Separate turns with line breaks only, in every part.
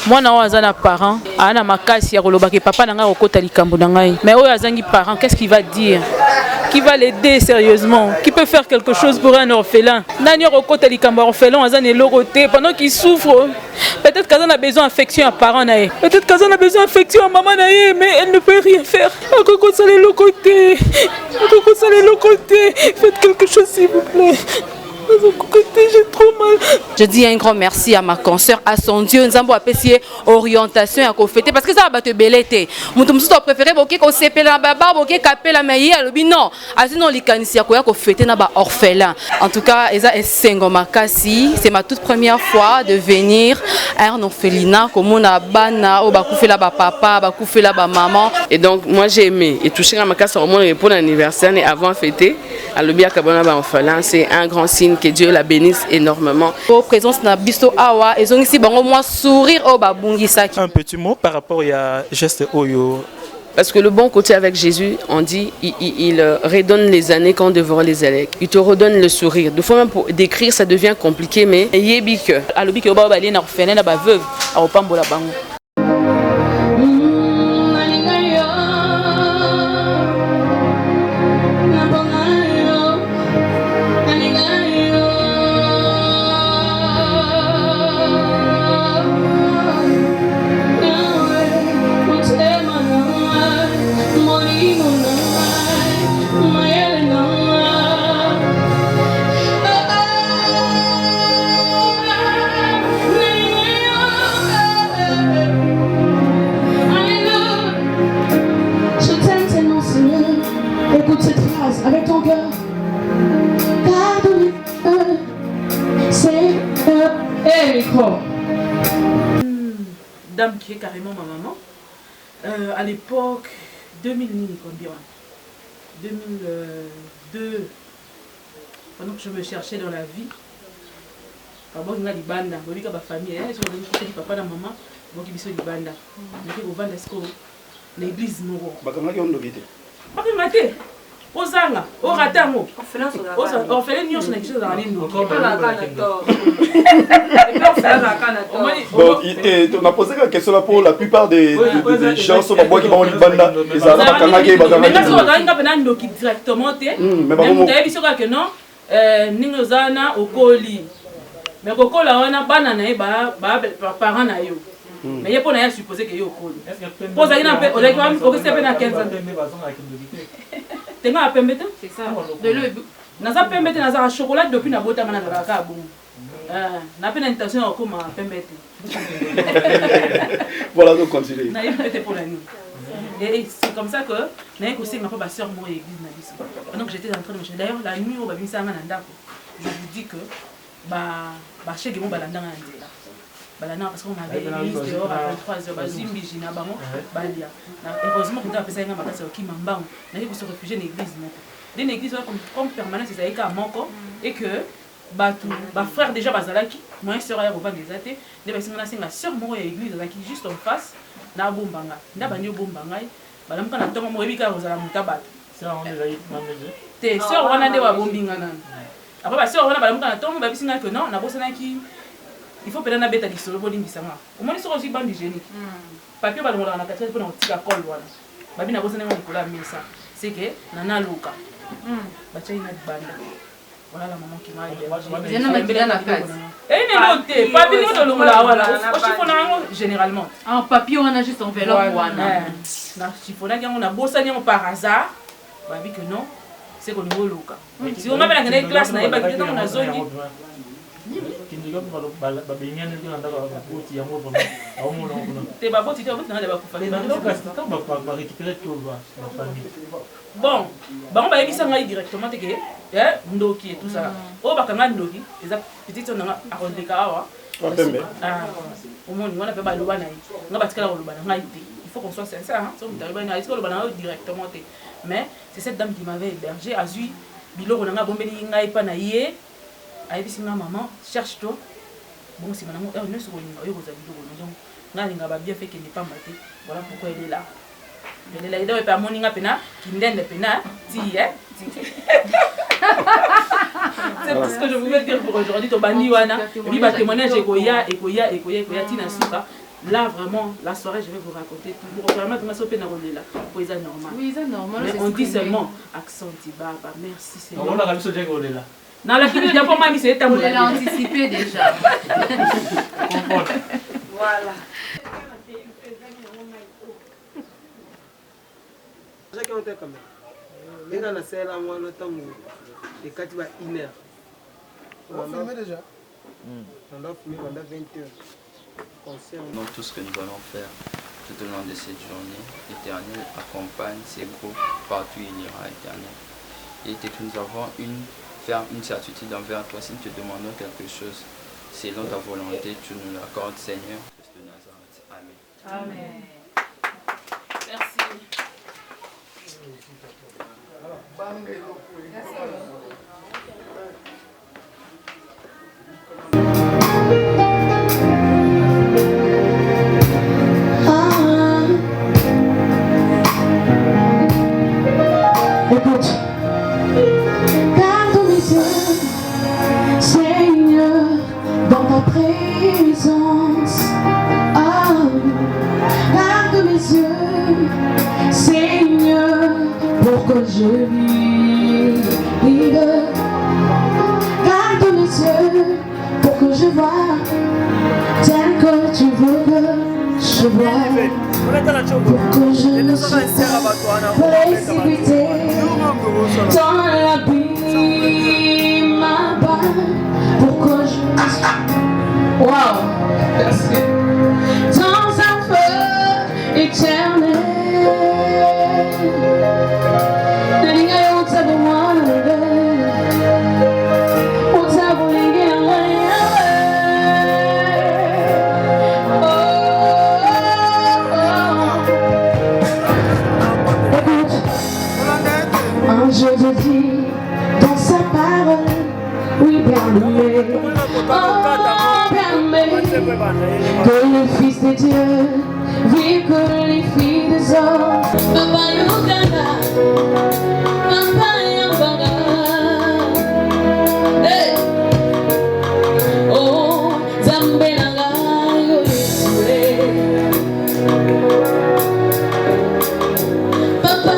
Moi na azana parent, ana makasi ya koloba ke papa nanga okota likambo na ngai. Mais oyo azangi parent, qu'est-ce qu'il va dire? Qui va l'aider sérieusement? Qui peut faire quelque chose pour un orphelin? Nani okota likambo orphelin azana loroté pendant qu'il souffre. Peut-être qu'elle a besoin d'affection à parent nae. Peut-être qu'elle a besoin d'affection à maman nae, mais elle ne peut rien faire. Akoko salé le côté. Akoko salé le côté. Faites quelque chose s'il vous plaît. J'ai trop mal.
Je dis un grand merci à ma consoeur, à son Dieu. Nous avons apprécié orientation à conféter parce que ça va te belleter. Mon préféré, ok, qu'on s'épelle la baba, ok, capé la meille, non. Asinon les canisiers, quoi, qu'on fêter n'a pas orphelin. En tout cas, Eza est Sengomakasi. C'est ma toute première fois de venir à un orphelinat comme on a bana, au bakoufé la papa, bakoufé la maman.
Et donc moi j'ai aimé. Et toucher à ma casse au monde pour l'anniversaire et avant fêter, à l'obia kabona ba orphelin, c'est un grand signe que Dieu la bénisse énormément.
Vos présence na biso awa, et ont ici bango moi sourire au babungisaki.
Un petit mot par rapport à geste oyo.
Parce que le bon côté avec Jésus, on dit, il redonne les années quand on dévore les élèves. Il te redonne le sourire. Des fois même pour décrire, ça devient compliqué, mais yébik.
Alobik oba ba lena orphelin na ba veuve, a opambola bango.
Écoute cette phrase avec ton cœur. Pardonne, c'est micro.
Dame qui est carrément ma maman. À l'époque, 2000 combien 2002, pendant que je me cherchais dans la vie, d'abord il y a des bandes, il y a des familles, il y a des papa et maman, donc il y a des bandes. Il y a l'église Moro. Ozanga, Oratango. Orphelin nyonso na kiso za nini.
Bon, on a posé la question là pour la plupart des gens sont pas qui vont au Libanda. Ils ont pas kangaki
mais là so ganga pena ndoki directement te. Mais vous avez biso ka que non ningo zana okoli. Mais kokola wana bana na ba parents na yo. Mais il y a supposé que yo okoli. Pose ina pe olaki o que na 15 ans. C'est ça. De l'eau. Naza pembete naza chocolat depuis na bota mana na ka bon. Na peine intention de comme pembete.
Voilà, donc continuez.
Na pembete pour la nuit. Et c'est comme ça que na aussi ma papa sœur moi église na biso. Donc j'étais en train de me chercher. D'ailleurs la nuit on va venir ça na ndako. Je vous dis que chez Guémon balanda na ndela. Balanda parce qu'on avait l'église dehors à 23h bazimbi jina bango balia. Heureusement qu'on a appelé ça nga makasa ki mambang. Na ko se réfugier dans l'église moko. Dans l'église comme permanence c'est ça moko et que frère déjà bazalaki moi sœur ya rovanda ezate nde basinga na singa sœur moko ya église azaki juste en face na bombanga nda bandi bombanga balamuka na tongo moyebi ka ozala mutabata sœur on déjà te sœur wana nde wa bombinga nana après ba sœur wana balamuka na tongo babisinga que non na bosanaki il faut peut-être na beta lisolo bolimbisanga au moins soko aussi bande hygiénique papier balongola na katete pona otika col wana babi na bosananga nikola mesa c'est que nana luka bacha ina banda. Voilà la maman qui m'a aidé. Généralement.
En papier, on a juste enveloppe.
On a bossé par hasard. Babi que non, c'est qu'on est au local. Si on a la classe, on a pas de temps on a zone. Bon, on va y directement ndoki et tout ça. Oh bakanga ndoki, les petites on a arrondé kawa. Au moins on a fait baloba na yi. On va batikala baloba na yi. Il faut qu'on soit sincère hein. Si on t'arrive na yi, c'est baloba na directement te. Mais c'est cette dame qui m'avait hébergé azui biloko na bombeli ngai pa na yé. Ayebisi nga maman, cherche-toi. Bon si maman ne se connaît pas, yo za biloko donc nga linga ba bien fait qu'elle n'est pas matée. Voilà pourquoi elle est là. Elle est là, il doit pas moninga pena, kindende pena, ti hein. C'est tout ce que je voulais dire pour aujourd'hui. Tobani wana, oui ba témoignage ekoya tina suka. là vraiment la soirée je vais vous raconter tout pour vraiment tout ça là pour ça normal.
Oui, c'est normal.
Mais on dit seulement accent baba merci c'est
on a réussi à là.
Non la kini pour moi c'est état
on l'a anticipé déjà. Voilà.
Chacun a quand même. Et dans la salle, moi, le temps où 4 heures, 1 heure. On a filmé déjà. On a filmé pendant 20 heures.
Non, tout ce que nous allons faire tout au long de cette journée, l'Éternel accompagne ces groupes partout où il ira, Éternel. Et que nous avons faire une certitude envers toi. Si nous te demandons quelque chose, selon ta volonté, tu nous l'accordes, Seigneur. Christ de Nazareth. Amen.
Amen.
Merci.
Écoute, garde mes yeux, Seigneur, dans ta présence. Garde mes yeux, Seigneur, pour que je vive. Garde mes yeux, pour que je vois tel que tu veux que je vois. Pour que je ne sois précipité dans l'abîme, pour que je ne sois dans un feu éternel. Je te dis dans sa parole, oui bien-aimé, oh bien-aimé, que les fils de Dieu vivent que les filles des hommes. Papa Yogana, Papa Yogana, hey, oh Zambelanga Yosue, Papa.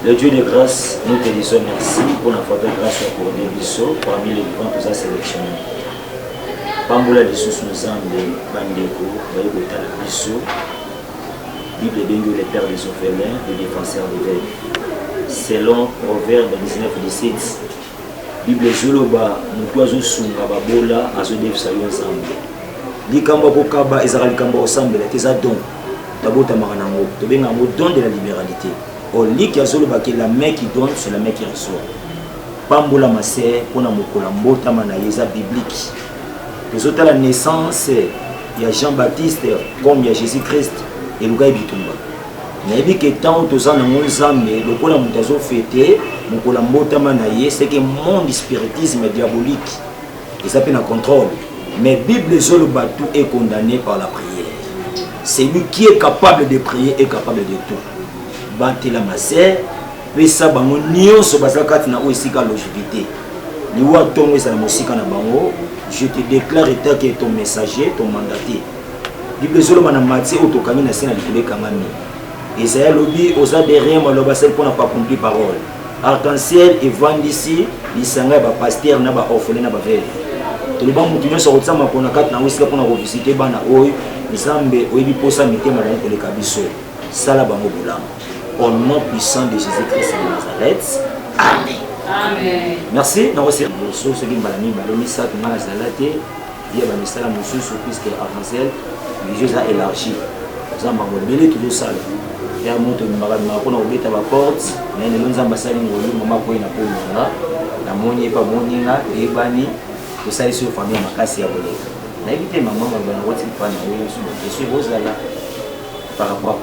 Le Dieu de grâce, nous te disons merci pour la fois de grâce pour des bisous parmi les grands que tu as sélectionnés. Pambola de sous nous amène Bandeko, Bayota le bisou. Bible Bengue, les pères des orphelins, les défenseurs des veilles. Selon Proverbe 19-17, Bible Zoloba, nous pouvons sunga babola à ce défi ensemble. Likamba Bokaba, Ezra Likamba ensemble, les don. Tabota Maranango, Tobengango, don de la libéralité. Au lit qui a Zoloba, qui est la main qui donne, c'est la main qui reçoit. Pambola Massé, Pona Mokolambo, Tamanaïsa biblique. Les autres, la naissance, il y a Jean-Baptiste, comme il y a Jésus-Christ, et le gars est bitumba. Mais il y a tant de gens dans le Zambé, le coup la montazo fêté, mon Kolambo Tamanaïe, c'est que mon spiritisme est diabolique. Et ça peut un contrôle. Mais Bible Zoloba, tout est condamné par la prière. C'est lui qui est capable de prier et capable de tout. Bante la masse, mais ça, nio so basakati na oisika longévité. Ni wa tongo ça na musika na bango. Je te déclare état que ton messager, ton mandaté. Bible Zoloba na Matthieu otokani na sena likule kamami. Isaïe lobi osa derrière moi l'obasel pour n'a pas accompli parole. Arc-en-ciel et vendisi, l'isanga ba pasteur na ba orphelin na ba vele. Tout le monde continue sur otsa makona kat na oisika pour na visiter bana oy. Nzambe oyebi posa mitema na ko le kabiso. Sala bango bolam. Au nom puissant de Jésus-Christ de Nazareth. Amen.
Amen.
Merci. Nous recevons ce qui m'a mis balomisa tout mal zalate. Il y a ba misala musu puisque Arc-en-ciel Dieu a élargi. Nzamba ngobele tout ça. Ya moto mbaka ko na obeta ba porte. Mais les nzamba sali ngolu mama ko ina ko na. Na moni pa moninga e bani to sai sur famille makasi ya boleka. Na éviter maman va na wati pa na yo sur je suis Rosala par rapport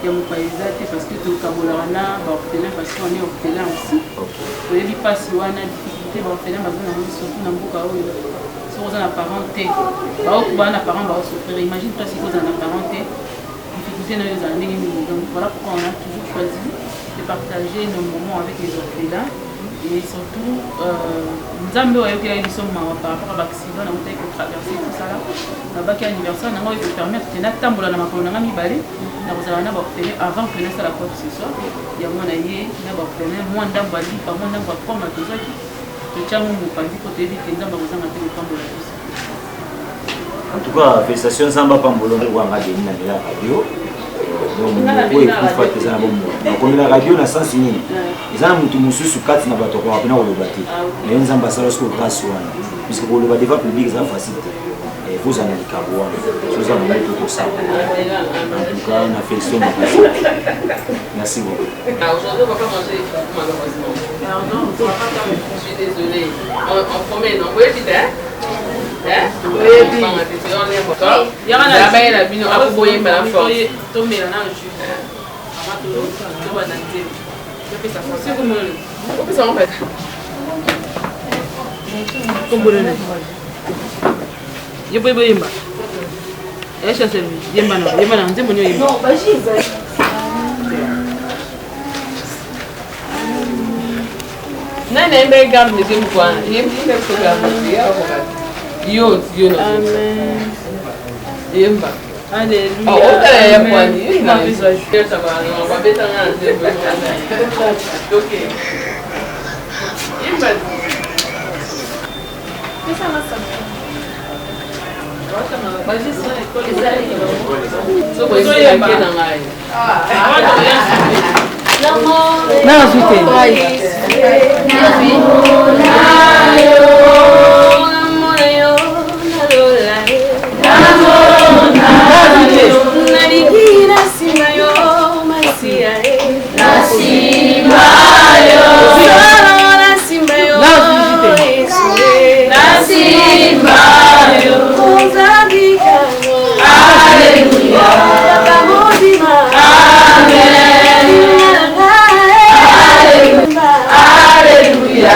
il y a mon pays parce que tout Kabolana va obtenir parce qu'on est obtenir aussi. Il y a pas si on a difficulté va obtenir parce qu'on a surtout dans beaucoup si on a la parenté, bah on a parent va souffrir. Imagine toi si on a la parenté, difficulté dans les années donc voilà pourquoi on a toujours choisi de partager nos moments avec les orphelins et surtout nous avons eu des par rapport à l'accident, on a eu traverser tout ça là. Là-bas qui anniversaire, on a eu permettre de n'attendre pour la maman on a mis balai. Avant que nous la quoi que ce soit, il y a mon aïe, moins d'embali, par moins d'embali, pas mal de choses. Le tcham ou pas dit côté vite, nous avons besoin de la
en tout cas, félicitations Zamba Pambolo, on va gagner la radio. Donc, la radio n'a sens ni. Ils ont tout monsieur sous 4 n'a pas trop à peine au bâti. Mais ils ont passé lorsqu'on passe puisque pour le bâti public, c'est facilité. Et vous en avez le carreau, vous en avez tout ça. En tout cas, on a fait le son. Merci beaucoup.
Aujourd'hui, on ne va pas manger malheureusement. Je suis désolée. On promet, non? Vous voyez, Yo, Yemba. Alléluia.
Alléluia.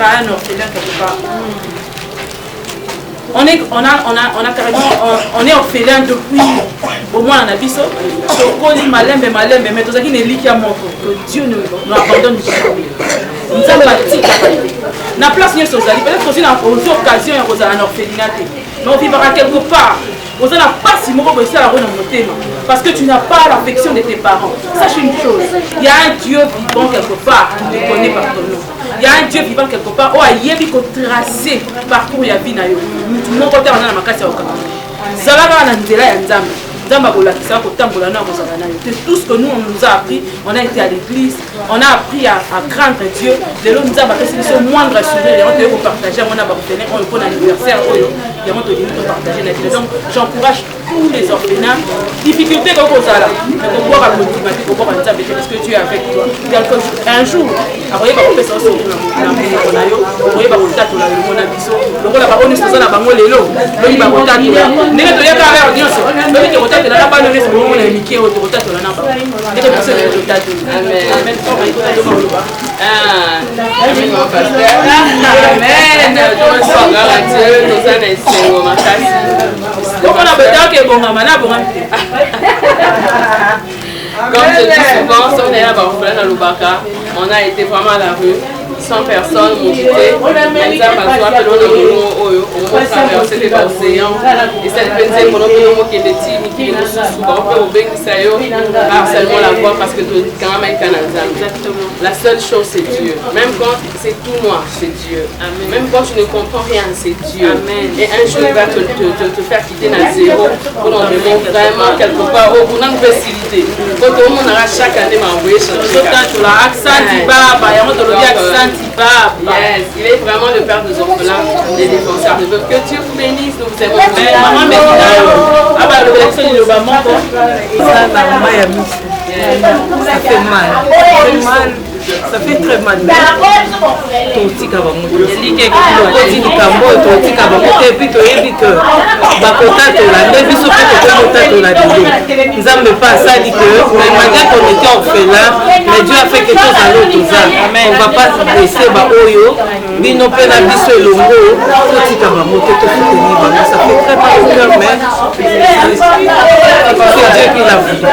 à un orphelin quelque part. On a carrément, on est orphelin depuis au moins en abisso. Sokoli malembe, mais tout ça qui n'est lié à mon que Dieu nous abandonne jamais. Nous sommes partis. Na place nous sommes allés. Peut-être aussi dans aux occasions on a un orphelinat. Mais on vivra quelque part. On n'a pas si mauvais que ça à parce que tu n'as pas l'affection de tes parents. Sache une chose, il y a un Dieu vivant quelque part qui te connaît par ton nom. Il y a un Dieu vivant quelque part où il y a un tracé parcours ya vie na yo. Mon côté on a na makasi ya okaka. Zalaka na nzela ya nzambe. C'est tout ce que nous on nous a appris. On a été à l'église, on a appris à craindre Dieu. De l'eau nous a appris ce moindre sourire. On peut partager, on a partenaire, on peut l'anniversaire, on partager. Donc j'encourage tous les orphelins. Difficulté comme ça là, mais pour pouvoir motiver, pour pouvoir parce que Dieu est avec toi. Un jour, après il va faire ça sur la maison, il va monter tout là, le monde a biso. Le rôle là-bas on est sur la bango lelo, il va monter tout là. N'est-ce pas la audience? Tu n'as pas donné ce moment là, Mickey, au total, tu n'as pas. Et de passer le total. Amen. Amen. Amen, mon pasteur. Amen. Donc on a besoin que bon maman a bon.
Comme je dis souvent, si on est à Barcelone, à Lubaka, on a été vraiment à la rue. 100 personnes m'ont quitté. On a traversé les océans. Et cette petite monopole qui est petit, qui est harcèlement la voix parce que quand même la seule chose c'est Dieu. Même quand c'est tout noir, c'est Dieu. Même quand tu ne comprends rien, c'est Dieu. Et un jour il va te faire quitter la zéro pour nous demander vraiment quelque part au bout d'une facilité. Quand tout le monde aura chaque année m'envoyer changer. Yes, il est vraiment le père des orphelins, des défenseurs de peuple. Que Dieu vous bénisse, nous vous aimons. Maman,
ça fait mal. Ça fait très mal. Totika bango. Elike kokoti likambo totika bango te puis toyebi que bakota tolanda biso pe kokota tolanda biloko. Nzambe pas asali que malgré qu'on était orphelin, mais Dieu a fait quelque chose à l'autre. On va pas laisser ba oyo bino pe na biso elongo totika bango te tofuteni bango. Ça fait très mal au cœur mais c'est Dieu qui l'a voulu.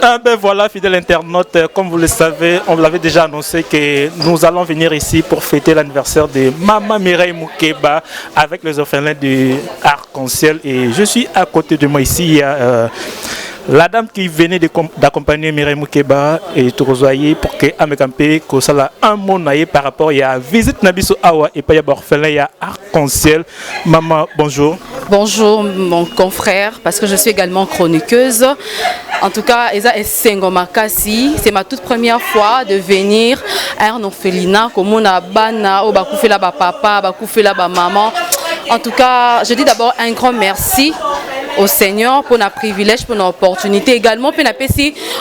Ah ben voilà, fidèles internautes, comme vous le savez, on l'avait déjà annoncé que nous allons venir ici pour fêter l'anniversaire de Maman Mireille Moukeba avec les orphelins du Arc-en-Ciel. Et je suis à côté de moi ici, il y a la dame qui venait d'accompagner Mireille Moukeba et Tourozoye pour que Amekampe Kosala un mot par rapport à la visite Nabiso Awa et pas y a orphelin, il y a Arc-en-Ciel. Maman, bonjour.
Bonjour mon confrère, parce que je suis également chroniqueuse. En tout cas, c'est ma toute première fois de venir à un orphelinat comme on a bana ou bakufela ba papa, bakufela ba maman. En tout cas, je dis d'abord un grand merci au Seigneur pour notre privilège, pour notre opportunité. Également, pour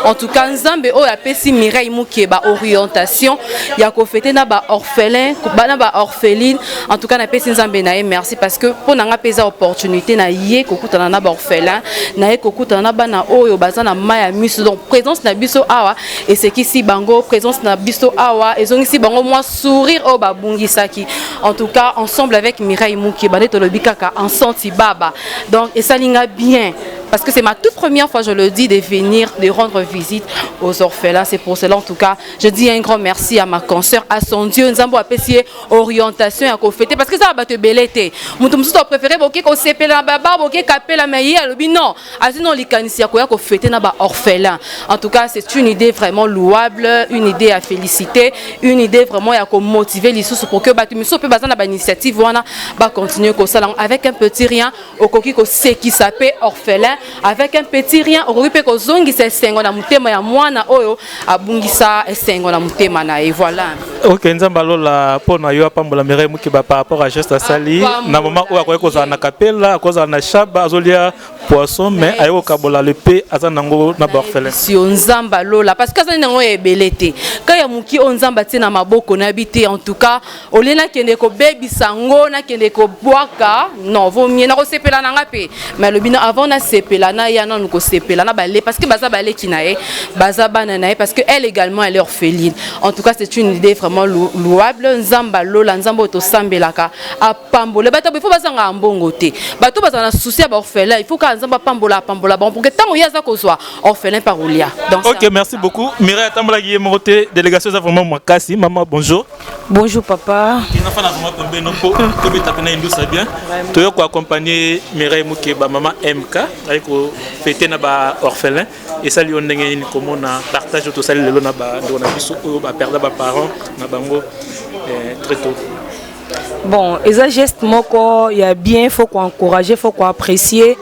en tout cas, Nzambe o la pesi Mireille Moukeba orientation. Il y a ko fêter na ba orphelin, na ba orpheline. En tout cas, na pesi Nzambe na merci parce que pour na pesa opportunité na yé kokutana na ba orphelin, na yé kokutana na ba na oyo bazana maya miso. Donc présence na biso awa et c'est qui si bango présence na biso awa et zongi si bango moi sourire o ba bungisaki. En tout cas, ensemble avec Mireille Moukeba ne tolobikaka en senti baba. Donc et ça linga bien parce que c'est ma toute première fois, je le dis, de venir, de rendre visite aux orphelins. C'est pour cela, en tout cas, je dis un grand merci à ma consoeur, à son Dieu. Nous avons apprécié orientation à fêter parce que ça va te belleter. Mon préféré, ok, qu'on s'épelle la baba, ok, capé la meilleure, le non. Sinon, les canisiers, qu'on fêter na ba orphelin. En tout cas, c'est une idée vraiment louable, une idée à féliciter, une idée vraiment à motiver les sous pour que tu me sois basé dans l'initiative, voilà, bah continuer comme ça avec un petit rien, au coquille qu'on sait qui s'appelle orphelin. Avec un petit rien, on peut que zongisa sengo na mutema ya mwana oyo abungisa sengo na mutema na et voilà.
OK, nzambalo la pona yo apambola Mireille Moukeba par rapport à geste sali na moment où akoye koza na kapela, koza na shaba azolia poisson mais ayo kabola le pe azanango na orphelin.
Si on nzambalo la parce que ça nango ebelete. Ka ya muki on nzamba tina maboko na bité en tout cas, olena kende ko baby sango na kende ko boaka, non, vaut mieux na ko sepela na ngape. Mais le bino avant na sepela sepela na ya non ko sepela na balé parce que baza balé ki nae baza bana nae parce que elle également elle est orpheline. En tout cas c'est une idée vraiment louable. Nzamba lola nzambo to sambelaka a pambola bato il faut baza nga mbongo te bato baza na souci ba orphelin il faut ka nzamba pambola bon pour que tant yaza ko soit orphelin par Olia.
OK, merci beaucoup. Mireille Tambola Guillemoroté, délégation ça vraiment moi Kassi. Maman, bonjour.
Bonjour papa.
Il enfant vraiment tomber non pour que tu appelles indou ça bien. Tu as accompagner Mireille Mukeba maman MK avec fêter na ba orphelin et ça lui on ndenge ni comment na partage tout ça le na ba na biso ba perdre ba parents na bango très tôt.
Bon, et ça geste moko il y a bien faut qu'on encourager, faut qu'on apprécier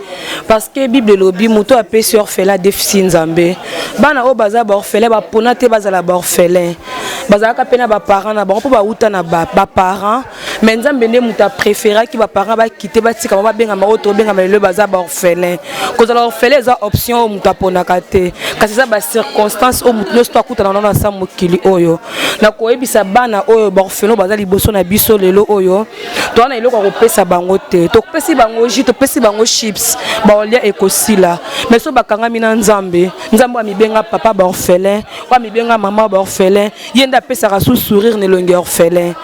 parce que Bible lobby moto a payé sur orphelin déficit nzambe. Bana o baza ba orphelin ba ponate baza la ba orphelin. Baza ka pena ba parents na ba po ba uta na ba parents mais nzambe ne muta préféra ki ba parents ba quitter ba tika ba benga ma auto benga le baza ba orphelin. Cause la orphelin za option muta ponaka te. Kasi ça ba circonstance o muto no sto akuta na na sa mokili oyo. Na ko ebisa bana oyo ba orphelin baza liboso na biso lelo oyo. Toi na iloko kopesa bango te to kopesi bango jus to pesi bango chips ba olia ekosila mais so bakanga mina nzambe a mibenga papa ba orphelin wa mibenga maman ba orphelin yenda pesa ka sous sourire ne longue orphelin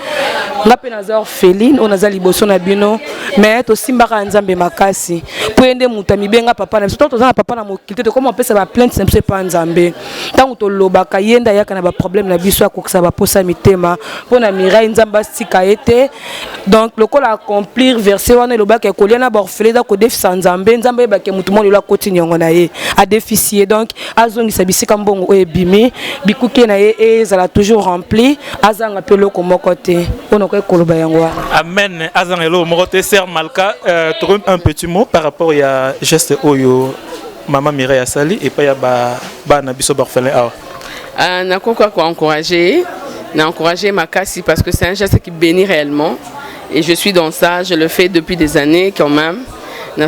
nga pe na za orpheline on a liboso na bino mais to simbaka nzambe makasi po yende muta mibenga papa na so to za papa na mokilite to comment pesa ba plainte c'est pas nzambe tant to lobaka yenda yaka na ba problème na biso akokisa ba posa mitema po na Mireille nzamba sika ete. Donc le col accomplir verset wana le bac ekoliana ba orphelin da ko déficit nzambe nzambe ba ke mutu moni la continue ngona ye a déficit donc azongi sabisika mbongo o ebimi bikuke na ye ezala toujours rempli azanga pe loko moko te ono ko ekoloba yango.
Amen. Azanga lo moko te sœur Malka un petit mot par rapport à geste oyo maman Mireille Asali et pas ya ba na biso ba orphelin
na ko encourager ma Kassi parce que c'est un geste qui bénit réellement et je suis dans ça, je le fais depuis des années quand même. Et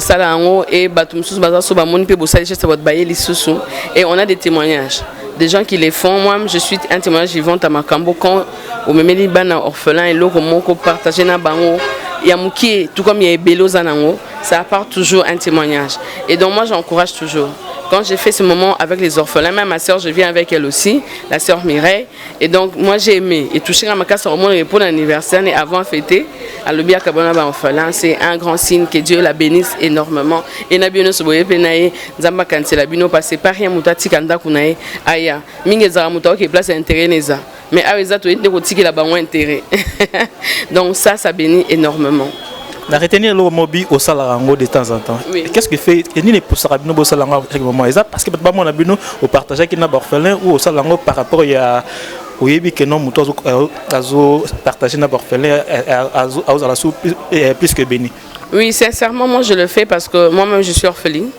on a des témoignages, des gens qui les font. Moi je suis un témoignage vivant à Makambo quand au même liban orphelin et l'autre moko partagé na bango yamuki tout comme il y a Bello Zanango, ça apporte toujours un témoignage et donc moi j'encourage toujours. Quand j'ai fait ce moment avec les orphelins, même ma soeur, je viens avec elle aussi, la soeur Mireille. Et donc, moi, j'ai aimé. Et toucher à ma casse au monde pour l'anniversaire et avant fêter, à l'Obia Kabonaba orphelin, c'est un grand signe que Dieu la bénisse énormément. Et Nabino Soboye Penaye, Zamba Kansela Bino, passé par rien, Moutati Kanda Kunaye, Aya, Mingeza Moutao qui place intérêt Neza. Mais avec ça, tu es qui là-bas intérêt. Donc, ça bénit énormément.
Na retenir le mobile au salarango de temps en temps. Oui. Qu'est-ce que fait et ni les pour sarabino au salarango à chaque moment ça parce que pas mon abino au partager qui n'a pas orphelin ou au salarango par rapport à oui que non muto azo partager n'a pas orphelin à la soupe plus que béni. Oui,
sincèrement moi je le fais parce que moi-même je suis orpheline.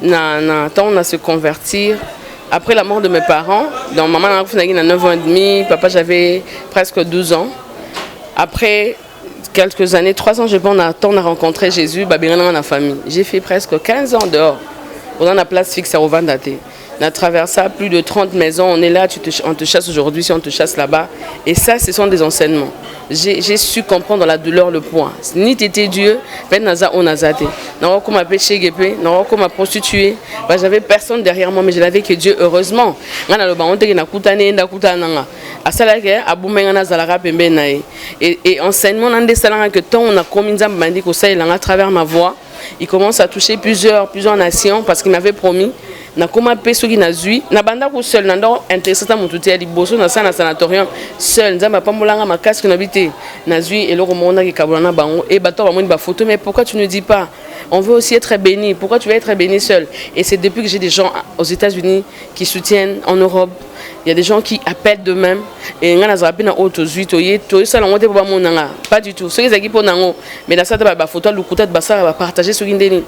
On a se convertir après la mort de mes parents. Donc maman a 9 ans et demi, papa j'avais presque 12 ans. Après quelques années, 3 ans, je pense, on a rencontré Jésus, dans la famille. J'ai fait presque 15 ans dehors. On a la place fixe à Ovandate. On a traversé plus de 30 maisons. On est là, on te chasse aujourd'hui, si on te chasse là-bas. Et ça, ce sont des enseignements. J'ai su comprendre la douleur, le poids. Ni t'étais Dieu, on a zaté. Non, comme péché, non, comme prostituée. J'avais personne derrière moi, mais je n'avais que Dieu, heureusement. Et enseignement, que tant on a commis à travers ma voix, il commence à toucher plusieurs nations parce qu'il m'avait promis. Na koma peso ki na zui na banda ko seul na ndo intéressant mututi ali boso na sana sanatorium seul nzamba pambolanga makasi na bité na zui et le romonda ki kabolana bango et bato ba moni ba photo mais pourquoi tu ne dis pas on veut aussi être béni, pourquoi tu veux être béni seul? Et c'est depuis que j'ai des gens aux États-Unis qui soutiennent en Europe. Il y a des gens qui appellent d'eux-mêmes et on a zappé auto zuitoye to ça l'on pas monanga pas du tout. Ceux qui sont nango mais dans ça ba photo lu kuta ba ça va partager sur Indeni.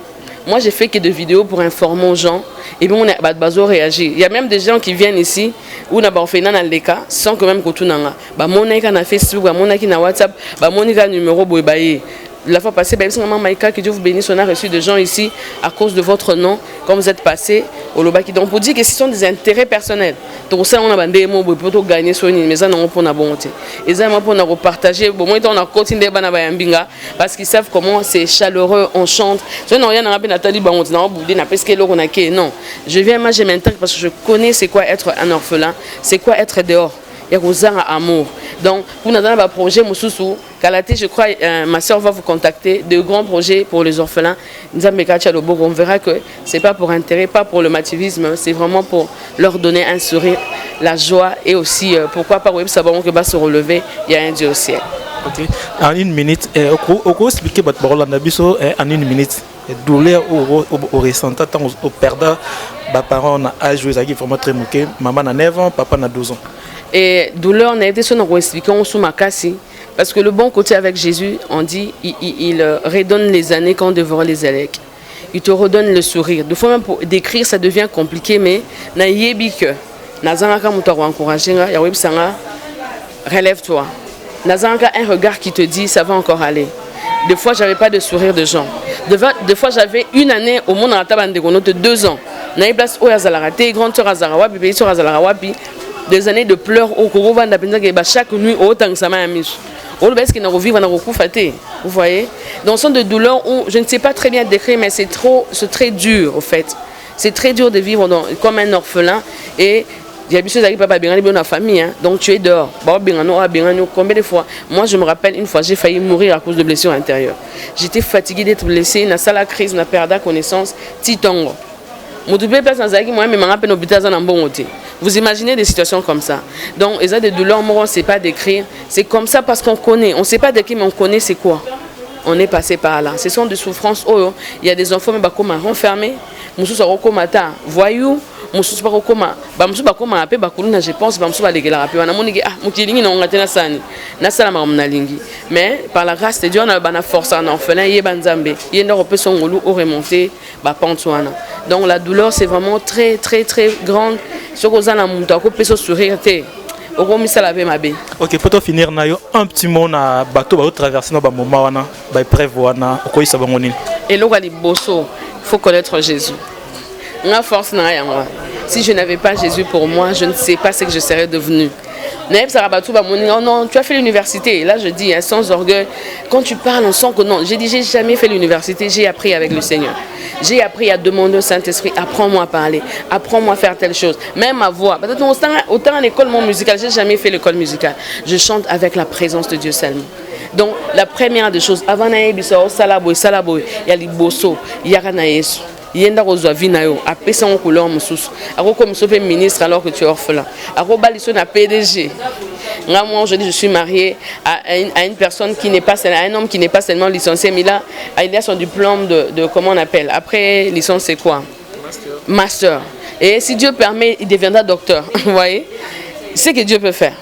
Moi, j'ai fait que des vidéos pour informer aux gens et bien on a bazo réagir. Il y a même des gens qui viennent ici où on a fait dans les cas sans quand même que tout nanga. Ba moneka na Facebook, ba moneka na WhatsApp, ba moneka numéro boybaye. la fois passée, maman Maïka, que Dieu vous bénisse, on a reçu des gens ici à cause de votre nom, quand vous êtes passé au Lobaki. Donc, pour dire que ce sont des intérêts personnels. Donc, ça, on a bandé mots pour gagner sur une, mais ça, on a pour la bonté. Et ça, on a repartagé. Bon, moi, on a continué à parce qu'ils savent comment c'est chaleureux, on chante. Non, je viens, moi, je m'intègre parce que je connais c'est quoi être un orphelin, c'est quoi être dehors. Il y a un amour. Donc, pour nous avoir un projet, Kalaté, je crois, ma soeur va vous contacter, de grands projets pour les orphelins. On verra que ce n'est pas pour intérêt, pas pour le mativisme, c'est vraiment pour leur donner un sourire, la joie et aussi, pourquoi pas, savoir que va se relever, il y a un Dieu au ciel.
Ok, en une minute, on peut expliquer votre parole en une minute. Douleur au ressentant, au perdant, les parents ont joué, ça qui est vraiment très moqué. Maman a 9 ans, papa a 12 ans.
Et douleur, on a été sur nos explications sous ma casse. Parce que le bon côté avec Jésus, on dit, il redonne les années quand on dévore les élèques. Il te redonne le sourire. Des fois, même pour décrire, ça devient compliqué, mais na yebi que nazanga mutaro encourager nga ya websanga relève-toi. Nazanga un regard qui te dit ça va encore aller. Des fois, j'avais pas de sourire de gens. Des fois, j'avais une année au monde en tabande de 2 ans. Na place où yazalaraté grande sœur azarawapi, pays sur azarawapi. Des années de pleurs au Korovan d'Apenza chaque nuit autant que ça m'a mis. Vous voyez? Dans le sens de douleur où je ne sais pas très bien décrire, mais c'est très dur au fait. C'est très dur de vivre comme un orphelin et il y a des choses qui ne peuvent pas dans la famille. Hein? Donc tu es dehors. Combien de fois? Moi je me rappelle une fois j'ai failli mourir à cause de blessures intérieures. J'étais fatiguée d'être blessée, na sala crise, na perdu connaissance, titongo. Vous imaginez des situations comme ça. Donc, il y a des douleurs, on ne sait pas décrire. C'est comme ça parce qu'on connaît. On ne sait pas décrire, mais on connaît c'est quoi. On est passé par là. Ce sont des souffrances. Oh, il y a des enfants qui sont renfermés. Ils sont voyous. Je pense mais par la grâce de Dieu on a une force en orphelin donc la douleur c'est vraiment très très très grande
ok, pour finir, un petit mot na bateau va traverser nos moments wana, ba prévoir na okoyi sabangoni.
Et là il faut connaître Jésus. Si je n'avais pas Jésus pour moi, je ne sais pas ce que je serais devenu. Non, tu as fait l'université. Et là, je dis, hein, sans orgueil, quand tu parles, on sent que non. J'ai dit, j'ai jamais fait l'université, j'ai appris avec le Seigneur. J'ai appris à demander au Saint-Esprit, apprends-moi à parler, apprends-moi à faire telle chose. Même ma voix. Autant à l'école musicale, j'ai jamais fait l'école musicale. Je chante avec la présence de Dieu seulement. Donc, la première des choses, avant d'aller salaboy, il y a les bosso, il y a Ranaïs. Il y a des vinayo, après ça on couleur mususu. Ako comme ministre alors que tu es orphelin. Ako baliso na PDG. Moi aujourd'hui je suis mariée à une personne qui n'est pas un homme qui n'est pas seulement licencié, mais là il a son diplôme de comment on appelle. Après licence c'est quoi? Master. Et si Dieu permet, il deviendra docteur. Vous voyez? C'est ce que Dieu peut faire.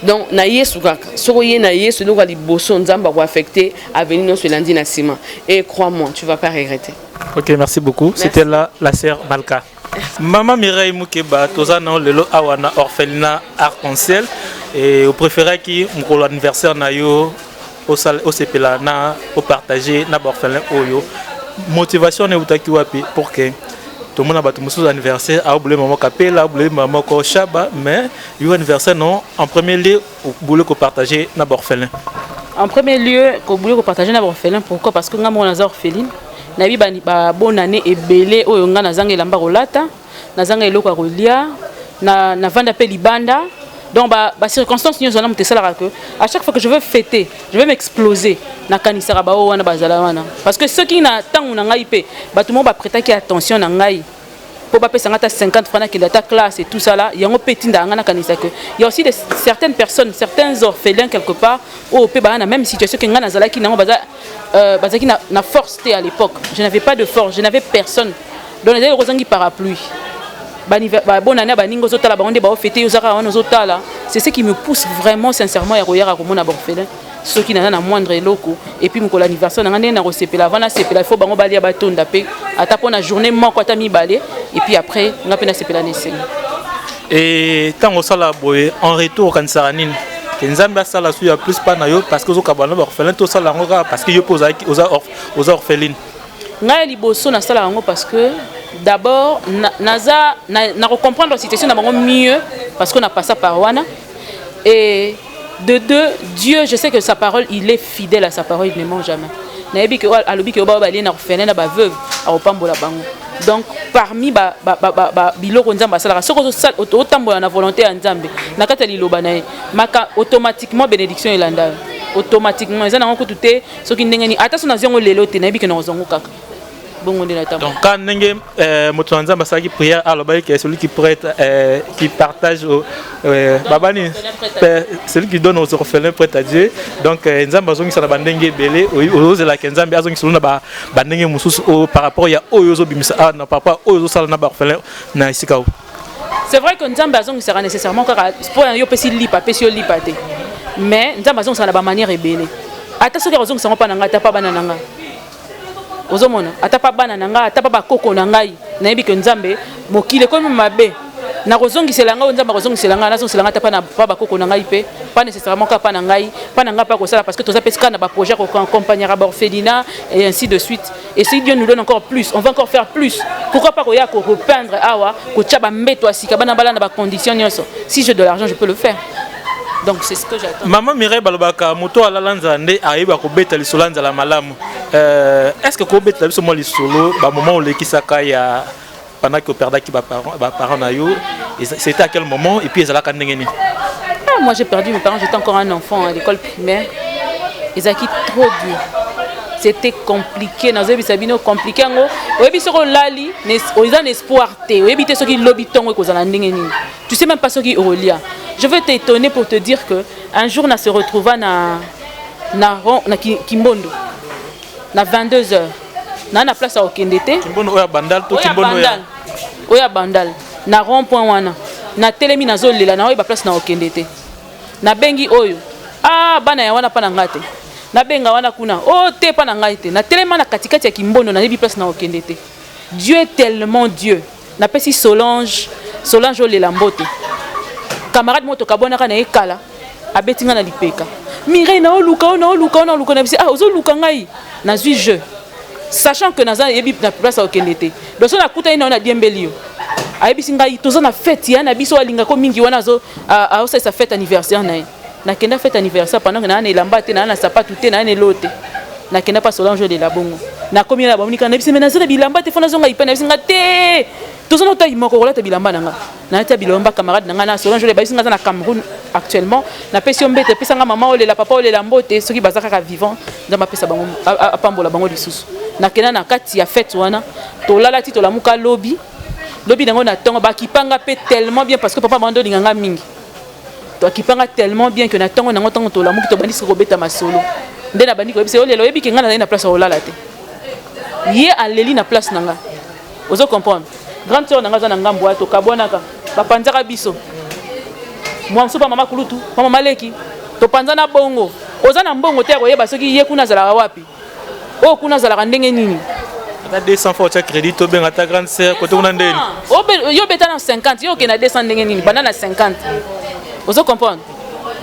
Donc, na yesu kaka. Sokoye na yesu nous ali bosso nzamba ko affecter à venir sur lundi na ciment. Et crois-moi, tu vas pas regretter.
Ok, merci beaucoup. C'était la sœur Malka. Maman Mireille Moukeba, toza na lelo awana orphelinat arc-en-ciel et au préféré qui mon anniversaire na yo au sepela na au partager na orphelin oyo. Motivation ne utaki wapi pour que tout le monde a battu anniversaire à oublier maman Kapela, oublier maman Kochaba, mais il anniversaire non en premier lieu au boulot que partager na orphelin.
En premier lieu, au boulot que partager na orphelin, pourquoi? Parce que nga mon orpheline, na bi ba bonne année et belé oyo nga na zanga elamba rolata, na zanga eloko rolia, na vanda pe libanda. Donc, bah circonstances nous allons que à chaque fois que je veux fêter, je veux m'exploser. Parce que ceux qui n'ont tant tout le monde va prêter attention à ngai. Pour pas payer 50 francs qui est ta classe et tout ça là, il y a un petit il y a aussi certaines personnes, certains orphelins quelque part au peut la même situation que ngana qui n'a force à l'époque. Je n'avais pas de force, je n'avais personne. Donc les gens parapluie. Bonne année baningo zotala ba onde ba fêter yozaka wana zotala, c'est ce qui me pousse vraiment sincèrement à royara comme na orphelin ceux qui n'ont moindre loko et puis mon anniversaire na ngana resepela vana sepela il faut bango balia batonda pe ata pona journée moko ata mi balé et puis après on a pena sepela nese
et tant au sala boy en retour quand ça nini que nzambe asala su ya plus pas na yo parce que ozokabana ba orphelin to sala ngo parce que yo posa aux orphelines.
Ngai liboso na sala ngo parce que d'abord na comprendre la situation na bango mieux parce qu'on a passé par wana et de deux, Dieu, je sais que sa parole, il est fidèle à sa parole, il ne ment jamais. Donc parmi biloko nzamba sala soko otambola na volonté ya nzambe nakata liloba na maka automatiquement bénédiction elanda automatiquement eza nango kututé soki ndengeni ata sona zongo lelo te na biki na zongo kaka.
Donc quand moto nzamba sala ki prière aloba que celui qui prête qui partage babani celui qui donne aux orphelins prête à Dieu. Donc nzamba zongi sana bandenge belé ozo la nzamba azongi solo na bandenge mususu par rapport ya oyozo bimisa na papa oyozo sala na ba orphelin na isikao.
C'est vrai que nzamba zongi sera nécessairement pour yo pesi lipa pesi yo lipa te. Mais nzamba zongi sala ba manière ebelé. Ata soki zongi sango pa nanga ta pa bana nanga. Ozomona atapa bana nanga atapa bakoko na ngai nayebi ke nzambe mokile komi mabe na kozongisela nga nzambe kozongisela nga nazongisela nga atapa na pa bakoko na ngai pe pas nécessairement ka pa na ngai pa kosala parce que toza pesika na ba projet ko accompagner à orphelinat et ainsi de suite et si Dieu nous donne encore plus on va encore faire plus pourquoi pas koya ko repeindre awa ko tchaba mbeto asika bana bala na ba conditions nyonso si j'ai de l'argent je peux le faire. Donc c'est ce que j'attends. Maman
Mireille balobaka moto ala lanzande ayeba ko beta li solanza la malamu. Est-ce que ko beta biso mo li solo ba moment où lekisaka ya pendant que perda ki ba parents na yo c'était à quel moment et puis ezala ka ndengeni?
Moi j'ai perdu mes parents, j'étais encore un enfant à l'école primaire. Ils ont quitté trop dur. C'était compliqué, na zebi sabino compliqué ngo. Oyebi soko lali, ils ont espoir té. Oyebi té soki lobi tongo ko zala ndengeni. Tu sais même pas soki olia. Je veux t'étonner pour te dire que un jour on se retrouva na Kimbondo na 22h na place à Okendete
Kimbondo oya bandal to Kimbondo
oya bandal na rond-point wana na telemi na zolela na oya place na Okendete na bengi oyo bana ya wana pa na ngate na benga wana kuna te pa na ngate na telema na katikati ya Kimbondo na yebi place na Okendete. Dieu est tellement Dieu na pesi Solange olela mbote camarade moto kabonaka na ekala abetinga na lipeka Mireille na oluka na bisi ozo luka ngai na zui jeu sachant que naza yebi na place à Okendete donc na kuta ina na diembelio ayebisi ngai toza na fête ya na biso alinga ko mingi wana zo sa fête anniversaire na kenda fête anniversaire pendant que na elamba te na sapatu te na elote na kenda pas Solange de la bongo na komi na bamunika na bisi mena zela bilamba te fona zonga ipana bisi ngate tous on taille moko la bilamba nanga na ta bilamba camarade nanga na Solange le baisi ngaza na Cameroun actuellement na pesi ombete pesa nga maman ole la papa ole la mbote soki bazaka ka vivant ndama pesa bango apambola bango lisusu na kena na kati ya fête wana to lala ti to la muka lobby nango na tongo ba kipanga pe tellement bien parce que papa mando linganga mingi to kipanga tellement bien que na tongo nango tongo to la muki to bandisi ko beta masolo ndena bandi ko bise ole lo yebi kinga na place olala te ye aleli na place nanga ozo comprendre. Grande sœur nanga za na ngambo ato kabonaka bapanzaka biso moi msupa mama kulutu mama maleki to panzana bongo oza na mbongo te koyeba soki ye kuna zala wapi kuna zala ndenge nini
na 200 fois cha crédit to benga ta grande sœur kote kuna ndeni
yo beta na 50 yo ke na 200 ndenge nini bana na 50 ozo comprendre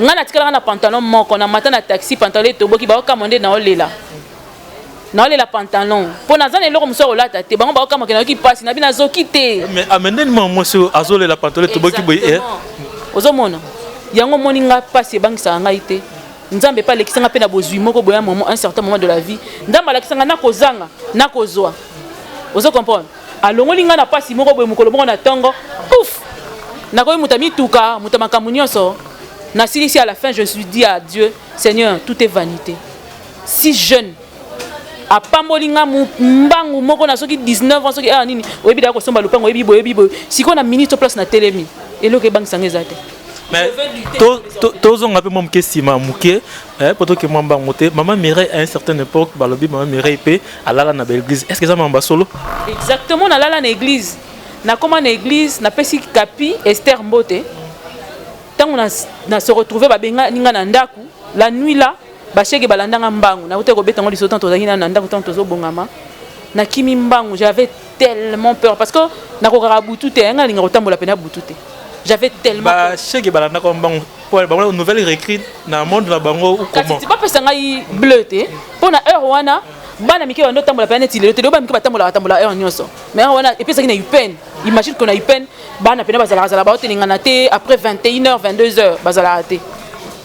ngana tikala na pantalon moko na matin na taxi pantalon to boki ba commander na olela pantalon pour na zane loko muso olata te bango ba kama ki passe na bina zo kite
mais amenden mo monsieur azole la pantalon to boki boye
ozomona yango moninga passe bangisa ngai te nzambe pa lekisanga pe na bozui moko boya moment un certain moment de la vie ndamba lekisanga na kozanga na kozwa ozo comprendre alongoli nga na passe moko boye mukolo moko na tongo ouf na koyi mutami tuka mutamaka munyoso na silisi à la fin je suis dit à Dieu Seigneur tout est vanité si jeune a pambolinga mbangu moko na soki 19 ans soki nini oyebi da ko somba lupango oyebi boy siko na minute place na telemi eloke bank sangeza te
mais tozonga pe mom kesima muke poto ke mwamba ngote maman Mireille à une certaine époque balobi maman Mireille pe alala na l'église est-ce que ça mamba solo
exactement na lala na église na koma na église na pesi kapi Esther Mbote tango na se retrouver babenga ninga na ndaku la nuit là bachege balandanga mbangu na uté ko betango lisoto tozaki na ndako tango tozo bongama na kimi mbangu j'avais tellement peur parce que na ko kara butu te nga linga kotambola pena butu te
j'avais tellement
bah chèque balanda comme bon pour les nouvelles réécrites dans le monde de la bango ou comment
c'est pas parce que bleu té pour na heure wana bana miki wando tambola planète il te doba miki batambola heure nyonso mais wana et puis ça qui na eu peine imagine qu'on a eu peine bana pena bazala ba otelingana té après 21h 22h bazala raté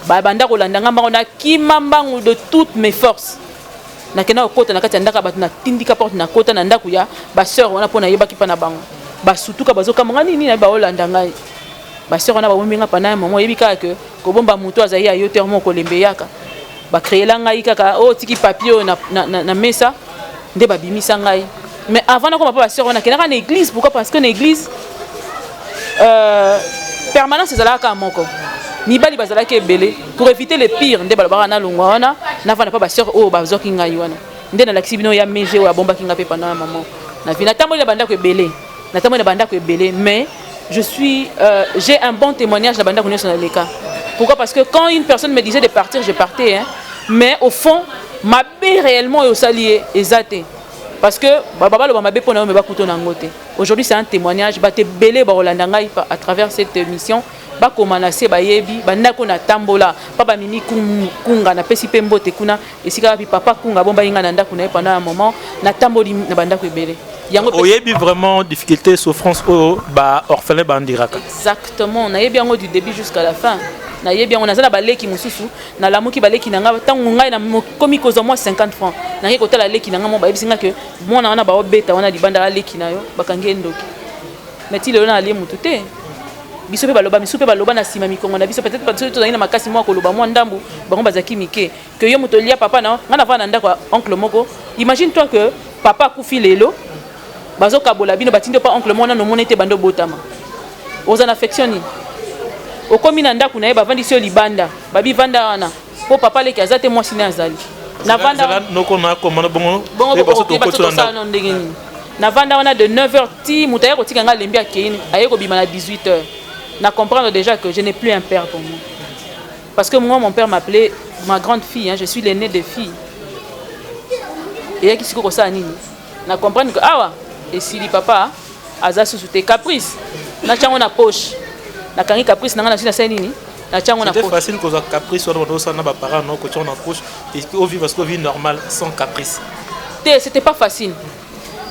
ba banda kolanda ngamba on a kimambangu de toutes mes forces na kena okota na kati ndaka batu na tindika porte na kota na ndaku ya ba sœur wana pona yeba ki pa na bango ba sutuka bazoka manga nini na ba olanda ngai ba sœur wana ba mominga pa na maman yebi ka que ko bomba muto azali ya yoteur moko lembe yaka ba créer la ngai kaka o tiki papier na mesa nde ba bimisa ngai mais avant na ko ba sœur wana kena na église pourquoi parce que na église permanence ezalaka moko mibali bazalaki ebele pour éviter le pire nde balobaka na longwa wana navanda pa baseur oyo bazoki ngai wana nde nalakisi bino ya mege oyo abombaki ngai mpe pendant un moment na vi natamboli na bandako ebele mais je suis j'ai un bon témoignage na bandako nyonso na leka. Pourquoi? Parce que quand une personne me disait de partir, je partais, hein. Mais au fond ma bé réellement est au salier exacté parce que aujourd'hui c'est un témoignage à travers cette émission bakomanase bayebi bandako na tambola papa mimi kunga na pesi pembo te kuna esika bi papa kunga bomba inga na ndako na pendant un moment na tamboli na bandako ebele yango
oyebi vraiment difficulté souffrance au ba orphelin bandiraka
exactement na yebi yango du début jusqu'à la fin na yebi yango nazala baleki mususu na lamuki baleki nanga tangu ngai na komi kozo moi 50 francs na ngi kotala leki nanga mo bayebi singa que mona wana ba obeta wana libanda leki nayo bakangi ndoki mais ti le na ali mutu te biso pe baloba miso pe baloba na sima mikongo na biso peut-être parce que tozali na makasi mwa koloba mwa ndambu bango bazaki mike que yo moto lia papa na ngana vana ndako oncle moko imagine toi que papa kufi lelo bazoka bola bino batinde pa oncle mona no monete bando botama oza na affection okomi na ndako na ye bavandi sio libanda babi vanda wana po papa leki azate mwa sina azali na vanda
noko na komana bongo
na vanda wana de 9h ti mutaya kotika nga lembi akeini ayeko bima na 18h. Na comprendre déjà que je n'ai plus un père pour moi. Parce que moi, mon père m'appelait ma grande fille, hein, je suis l'aînée des filles. Et qui s'est ça nini. Na comprendre que awa et si li papa aza sous tes caprices. Na chango na poche. Na kangi caprice na na sina nini. Na chango na poche.
C'est facile que ça caprice soit dans ça na ba parents non que tu en poche et au vivre parce que vie normale sans caprice.
C'était pas facile.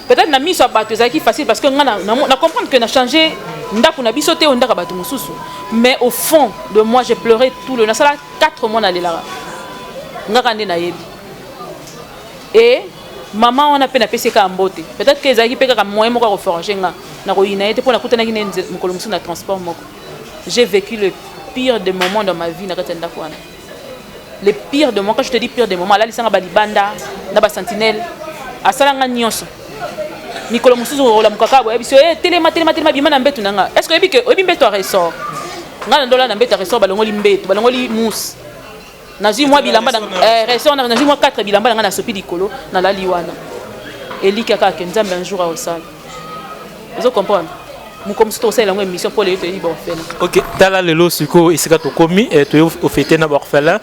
Peut-être na mis sur bateau ça qui facile parce que na comprendre que na changé ndako na biso te ondaka bato mususu mais au fond de moi j'ai pleuré tout le na sala 4 mois na lela ngaka nde na yebi et maman on a peine apesi ka mbote peut-être que ezaki peka ka moyen moko ko forger nga na ko ina ete pona kutana ki nze mukolo musu na transport moko j'ai vécu le pire des moments dans ma vie na kata ndako wana le pire de moi quand je te dis pire des moments là lisanga balibanda na ba sentinelle asala nga nyonso Mikolo musuzu rola mukaka bo ebiso telema bima na mbetu nanga est-ce que ebike obi mbetu a ressort ngana ndola na mbetu a ressort balongoli mbetu balongoli mousse nazui moi bilamba na ressort na nazui moi 4 bilamba nanga na sopi likolo na la liwana elika kaka nzambe un jour a osala vous comprenez mukomusu to sala ngo émission pour les orphelins.
OK tala lelo siko isika to komi to ofete na orphelin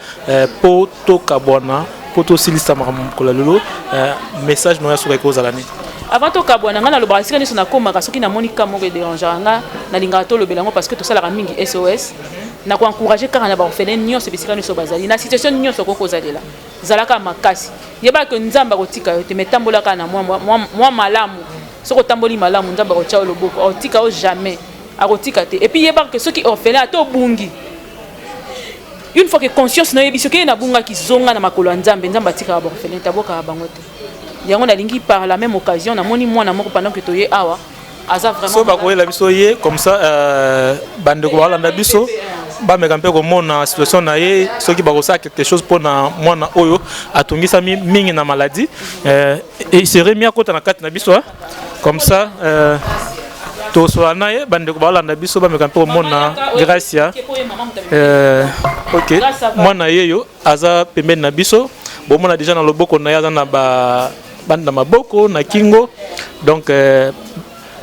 po to kabona po to silisa makola lelo message no ya sur ko zalani.
Avant tout kabwana nga na loba sika niso na komaka soki na monika moko e déranger nga na linga to lobelango parce que to sala mingi SOS na ko encourager kaka na ba orphelin nyonso bisika niso bazali na situation nyonso ko kozalela zalaka makasi yeba que nzamba kotika yo te metambola kana moi malamu soko tamboli malamu nzamba ko tcha loboko otika o jamais akotika te et puis yeba que ceux qui orphelin to bungi une fois que conscience na yebi soki na bunga ki zonga na makolo nzambe nzamba tika ba orphelin taboka bango te. On a lingi par la même occasion na moni moi na moko pendant que toye awa aza vraiment
so ba ko la biso ye comme ça bande ko wala na biso ba me kampe ko mona situation na ye soki ba ko sa quelque chose pour na mwana oyo atungisa mingi na maladie et il serait mis à côté na kati na biso comme ça to so na ye bande ko wala na biso ba me kampe ko mona gracia OK mwana ye yo aza pembeni na biso bon mona déjà na loboko na ya na ba banda maboko na kingo donc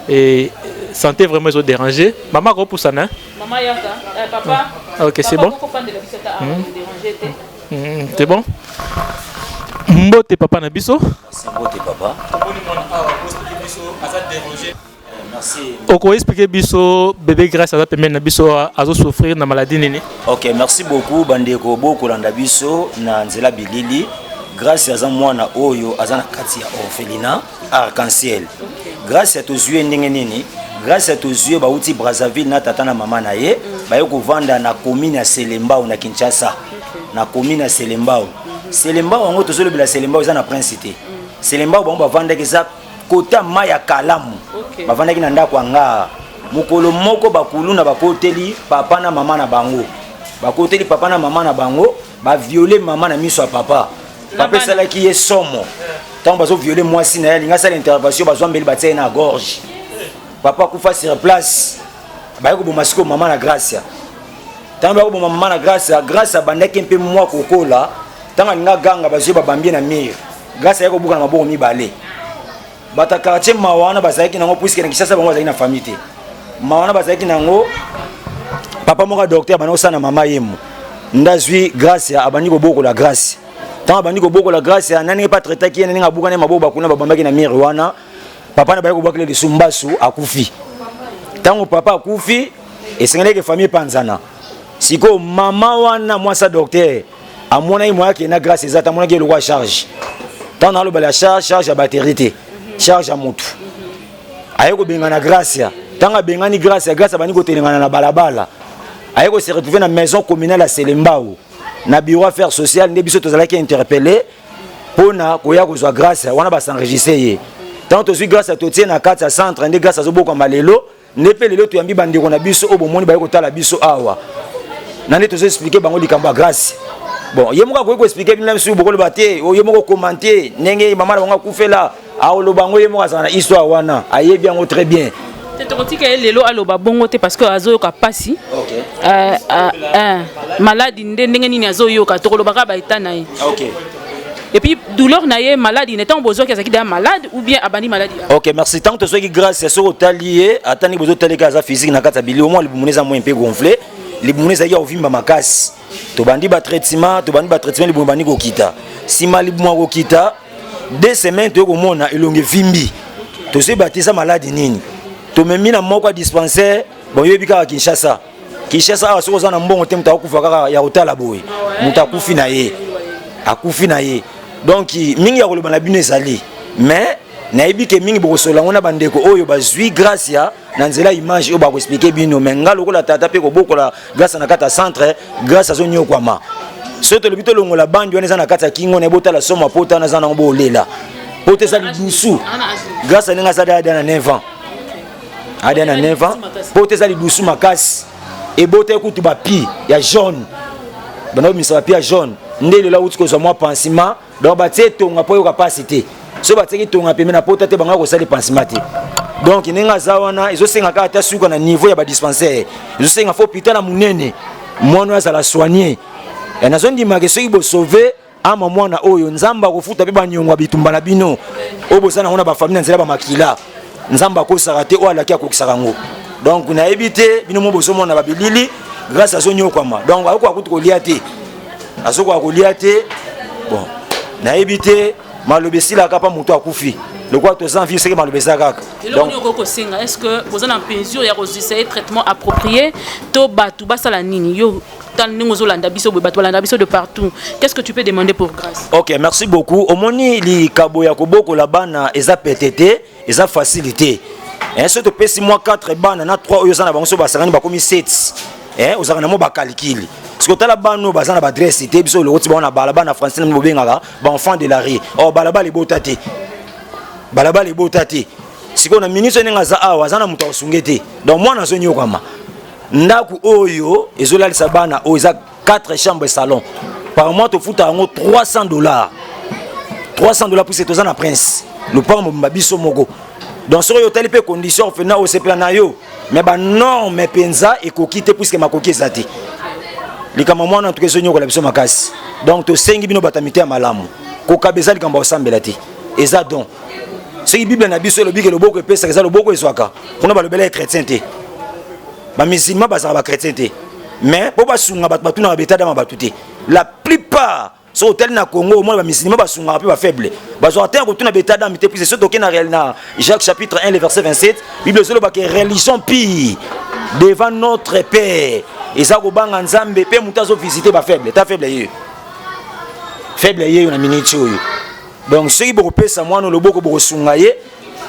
et santé vraiment ils ont dérangé maman ko poussana
maman yaka papa
OK c'est bon c'est bon mbote papa na biso
mbote papa
boni mona awa poste biso aza dérangé
merci.
Oko expliquer biso bébé grâce à pemena biso azo souffrir na maladie nini.
OK, merci beaucoup bandeko boko landa biso na nzela bilili. Grâce à mwana oyo azana kati ya orphelinat arc-en-ciel. Grâce à tous yeux ndenge nini. Grâce à tous yeux bauti Brazzaville na tata na mama na ye, ba yo kovanda na commune ya Selembao na Kinshasa. Na commune ya Selembao. Selembao ngo tozolo bila Selembao za na principauté. Selembao ba bavanda keza kota maya kalamu. Bavanda ki na ndako anga. Mukolo moko bakulu na bakoteli papa na mama na bango. Bakoteli papa na mama na bango, ba violer mama na miso ya papa. Papa sala ki est somo. Tant bazo violer moi si na linga sala intervention bazo mbeli batie na gorge. Papa kufa sur place. Ba yoko bomasiko mama na Gracia. Tant ba yoko mama na Gracia, Gracia bandaki mpe moi kokola. Tant linga ganga bazo ba bambie na mire. Gracia yoko buka na maboko mibale. Bata quartier mawana bazaki nango puisque na Kisasa bango bazaki na famille te. Mawana bazaki nango papa moka docteur bana osana mama yemu. Ndazwi Gracia abandi ko boko la Gracia. Tant abandi ko boko la Gracia nani pas traiter ki nani ngabuka na maboko bakuna babambaki na mire wana. Papa na bayako bakile de sumbasu akufi. Tango papa akufi esengeleke famille panzana. Siko mama wana mwasa docteur amona imo yake na Gracia ezata mona ke lokwa charge. Tango na la charge ya batterie. Charge à mutu. Ayeko bengana Gracia. Tanga bengani Gracia bani ko telengana na balabala. Ayeko se retrouver na maison communale à Selembao. Na bureau affaires sociales ne biso tozalaki interpellé pona koya kozwa Gracia wana ba s'enregistrer ye. Tant to suis grâce à totie na kati ya centre ndé grâce à zoboko malelo ne pe lelo to yambi bandeko na biso obomoni ba yeko tala biso awa. Nane to expliquer bango likamba grâce. Bon, yemoka ko expliquer bina biso bokolo baté, o yemoko commenter ndenge mama na bango kufela. Aolo bango yemoka sana histoire wana. Aye bien très bien.
Te que lelo aloba bongo te parce que azo ka pasi.
OK.
Malade ndenge nini azo yoka to kolobaka ba etana ye.
OK.
Et puis douleur na ye malade n'étant besoin qu'azaki da malade ou bien abani maladie.
OK, merci. Tant que toi qui grâce à ce talier, atani besoin tali kaza physique na kata bili au moins le bumuneza moins un peu gonflé. Les bumuneza ya ovimba makasi. To bandi ba traitement le bumani ko kita. Si mali bumwa ko kita 2 semaines to ko mona elonge vimbi. To se baptiser malade nini. To memi na moko dispensaire bon yebika à Kinshasa. Kinshasa a soko za mbongo te mutakufa kaka ya hotela boy. Mutakufi na ye. Akufi na ye. Donc mingi ya koloba na bino ezali mais nayebi ke mingi bokosola ngona bandeko oyo bazwi grâce ya na nzela image oyo bako expliquer bino mais ngalo kola tata pe ko bokola grâce na kata centre grâce azo nyo kwama soto le bitolo ngola bandi wana za na kata kingo na botala soma pota na za na ngo lela pote za lidusu grâce na ngasa da na 9 ans ada na 9 ans pote za lidusu makasi e bote kutu ba pi ya jaune bana misa pi ya jaune ndele la uti ko zo moi pansement donc batie tonga po yo capacité so batie tonga pe na pota te banga ko sali pansement te donc ninga zawana izo senga ka ta suka na niveau ya ba dispensaire izo senga fo pita na munene mwana ya la soigner et na zondi ma ke so ibo sauver ama mwana oyo nzamba ko futa pe banyongwa bitumba na bino obosana ngona ba famille nzela ba makila nzamba ko sarate o alaki akokisaka ngo donc na ebité bino mo boso mona ba bilili grâce à zonyo kwama donc ako akuti ko liate azoko akoliate bon na ebité malobesi la kapa muto akufi le quoi to sans vie c'est que malobesa kaka
donc est-ce que vous en pension ya essayer traitement approprié to batu basala nini yo tan ngozolanda biso batu landa biso de partout qu'est-ce que tu peux demander pour grâce?
OK, merci beaucoup omoni li kabo ya koboko la bana eza PTT eza facilité et ce to pesi moi 4 bana na 3 oyo sana bango so basangani bakomi 7 ozaka na mo ba calcul parce que tala bano bazana ba adresse te biso le roti ba na balaba na français na bobengaka ba enfant de la rue oh balaba le botate siko na ministre nenga za awa zana muto osungete donc moi na zonyo kwama ndaku oyo ezolalisa bana o eza 4 chambres salon par mois to futa ngo $300 pour cette zone prince le pambo mabiso moko donc sur yo tali pe condition fena o sepla na yo mais ba norme penza e kokite puisque makoki ezati likama mwana to kezo nyoko la biso makasi donc to sengi bino batamite ya malamu ko kabeza likamba osambela te eza donc ce qui bible na biso le bike le boko pesa eza le boko ezwaka kuna ba lobela chrétien te ba musulman ba za ba chrétien te mais po ba sunga batu na betada ma batute la plupart so hôtel na Congo moi ba musulman ba sunga pe ba faible bazo atteindre tout na beta dans mité puis c'est surtout que na réel na Jacques chapitre 1 le verset 27 Bible solo ba que religion pire devant notre Père et ça ko banga nzambe pe mutazo visiter ba faible ta faible yé na minute oyo donc ceux qui bo pesa mwana loboko bo sunga ye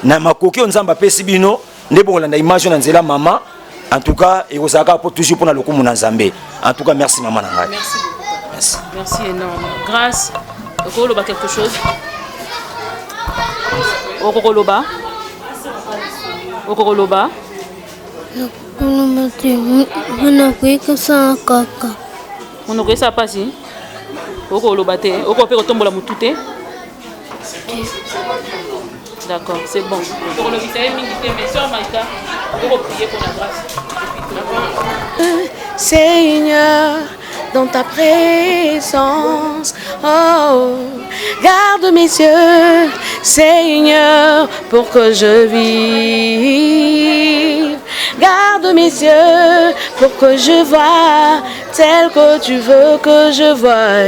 na makoki nzamba pesi bino nde bo landa image na nzela mama en tout cas et vous avez toujours pour le coup mon nzambe en tout cas merci maman nanga
merci beaucoup. Merci énorme grâce okoloba quelque chose okoloba
on a pris que ça kaka
on a ça passer okoloba te okope kotombola mutu te d'accord c'est bon pour le vitamin mingi mais sur Maïka pour prier pour la grâce
Seigneur dans ta présence oh garde mes yeux Seigneur pour que je vive garde mes yeux pour que je vois tel que tu veux que je voie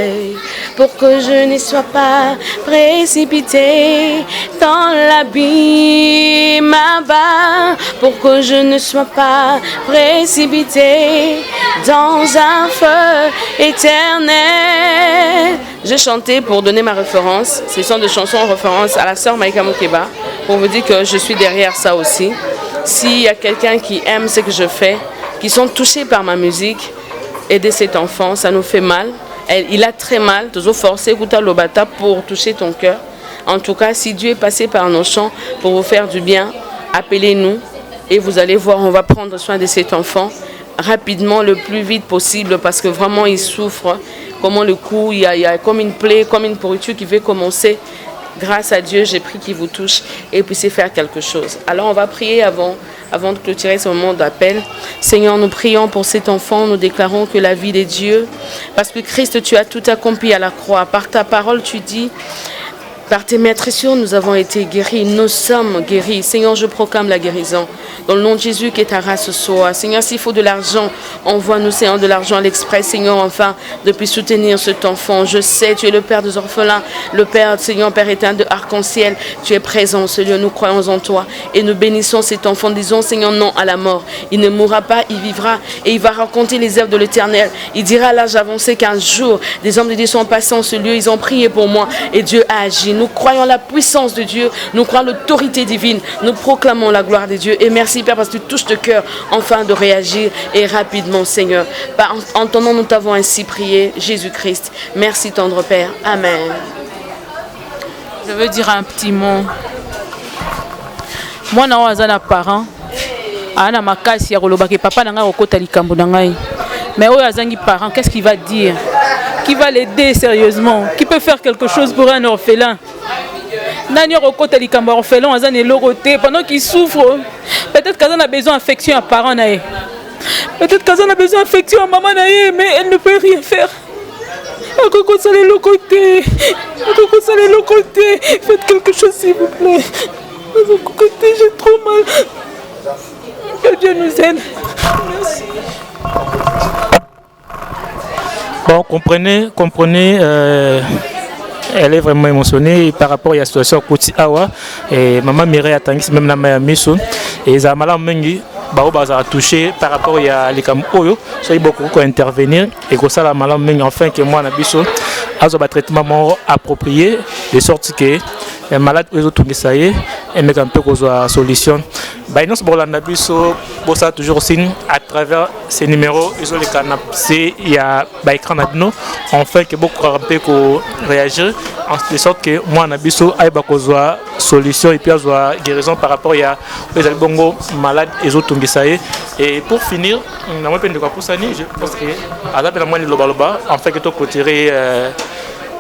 pour que je ne sois pas précipité dans l'abîme bas pour que je ne sois pas précipité dans un feu éternel. J'ai chanté pour donner ma référence. Ce sont des chansons en référence à la sœur Maïka Mukeba pour vous dire que je suis derrière ça aussi. S'il y a quelqu'un qui aime ce que je fais, qui sont touchés par ma musique, aider cet enfant, ça nous fait mal. Il a très mal, toujours forcé Lobata pour toucher ton cœur. En tout cas, si Dieu est passé par nos chants pour vous faire du bien, appelez-nous et vous allez voir, on va prendre soin de cet enfant rapidement, le plus vite possible parce que vraiment il souffre. Comment le coup, il y a comme une plaie, comme une pourriture qui veut commencer. Grâce à Dieu, j'ai pris qu'il vous touche et puissiez faire quelque chose. Alors on va prier avant de clôturer ce moment d'appel. Seigneur, nous prions pour cet enfant, nous déclarons que la vie est Dieu, parce que Christ, tu as tout accompli à la croix. Par ta parole, tu dis, par tes maîtresses, nous avons été guéris, nous sommes guéris. Seigneur, je proclame la guérison. Dans le nom de Jésus, que ta race soit. Seigneur, s'il faut de l'argent, envoie-nous, Seigneur, de l'argent à l'express. Seigneur, enfin, depuis soutenir cet enfant. Je sais, tu es le Père des orphelins, le Père, Seigneur, Père éternel de Arc-en-Ciel. Tu es présent, Seigneur, nous croyons en toi. Et nous bénissons cet enfant, disons, Seigneur, non à la mort. Il ne mourra pas, il vivra. Et il va raconter les œuvres de l'Éternel. Il dira à l'âge avancé qu'un jour, des hommes de Dieu sont passés en ce lieu. Ils ont prié pour moi. Et Dieu a agi. Nous croyons la puissance de Dieu, nous croyons l'autorité divine, nous proclamons la gloire de Dieu. Et merci Père parce que tu touches le cœur enfin de réagir et rapidement Seigneur. En ton nom nous t'avons ainsi prié, Jésus-Christ. Merci tendre Père. Amen.
Je veux dire un petit mot. Moi na wazana parent ana makasi ya koloba ke papa nanga okota likambo nangai. Mais oyo azangi parent, qu'est-ce qu'il va dire? Qui va l'aider sérieusement? Qui peut faire quelque chose pour un orphelin? Nani okota likambo orphelin azan eloroté pendant qu'il souffre. Peut-être qu'Azan a besoin d'affection à parent nae. Peut-être qu'Azan a besoin d'affection à maman nae, mais elle ne peut rien faire. Faites quelque chose s'il vous plaît. J'ai trop mal. Que Dieu nous aide. Merci.
Bon, comprenez, elle est vraiment émotionnée par rapport à la situation Koti Awa et maman Mireille a tangi même la mère Misso et Zamala Mengi Baoba a touché par rapport à l'Ikam Oyo, so il beaucoup intervenir et que ça la malam Mengi enfin que moi na biso a un traitement approprié de sorte que les malades aux autres ça y est et mettre un peu cause solution. Bah non c'est pour la biso pour ça toujours signe à travers ces numéros ils ont les canapes c'est il y a bah écran maintenant enfin que beaucoup rappeler qu'on réagir en sorte que moi na biso ay ba cause solution et puis à guérison par rapport à les albongo malades et autres ça y est et pour finir on a moins peine de quoi pour ça je pense que à la peine moi le loba en fait que tu retirer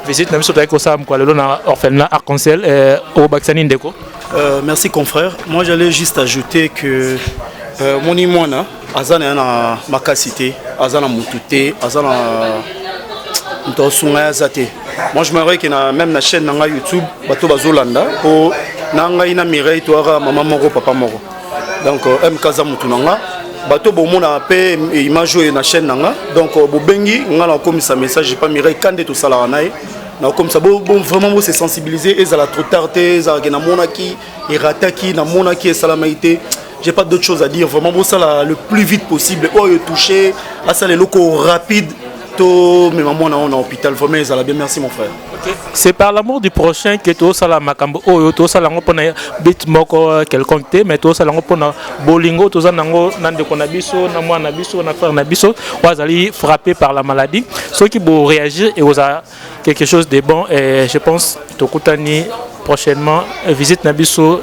visite même surtout avec Osam quoi le orphelinat Arc-en-Ciel au Baksani Ndeko.
Merci confrère. Moi j'allais juste ajouter que mon imona azana na makasité, azana mutute, azana ntosunga zate. Moi je m'aimerais que même na chaîne na YouTube bato bazolanda po nanga ina Mireille toara maman moko papa moko. Donc MKza mutunanga bato bomona pe image oyo na chaîne nanga donc bobengi nga na komisa message pas Mireille Kande to sala nae na comme ça bon vraiment se sensibiliser ezala trop tard te ezala ke na monaki erataki na monaki salamaité. J'ai pas d'autre chose à dire vraiment bon ça le plus vite possible oyo toucher à ça les locaux rapide to mais maman on est en hôpital vraiment ça la bien merci mon frère.
C'est par l'amour du prochain que tout ça la makambo oyo tout ça la ngopona bit moko quelconque te mais tout ça la ngopona bolingo tout ça nango nande kona biso na mwana biso na frère na biso wazali frappé par la maladie ceux qui vont réagir et vous a quelque chose de bon et je pense tokutani prochainement visite na biso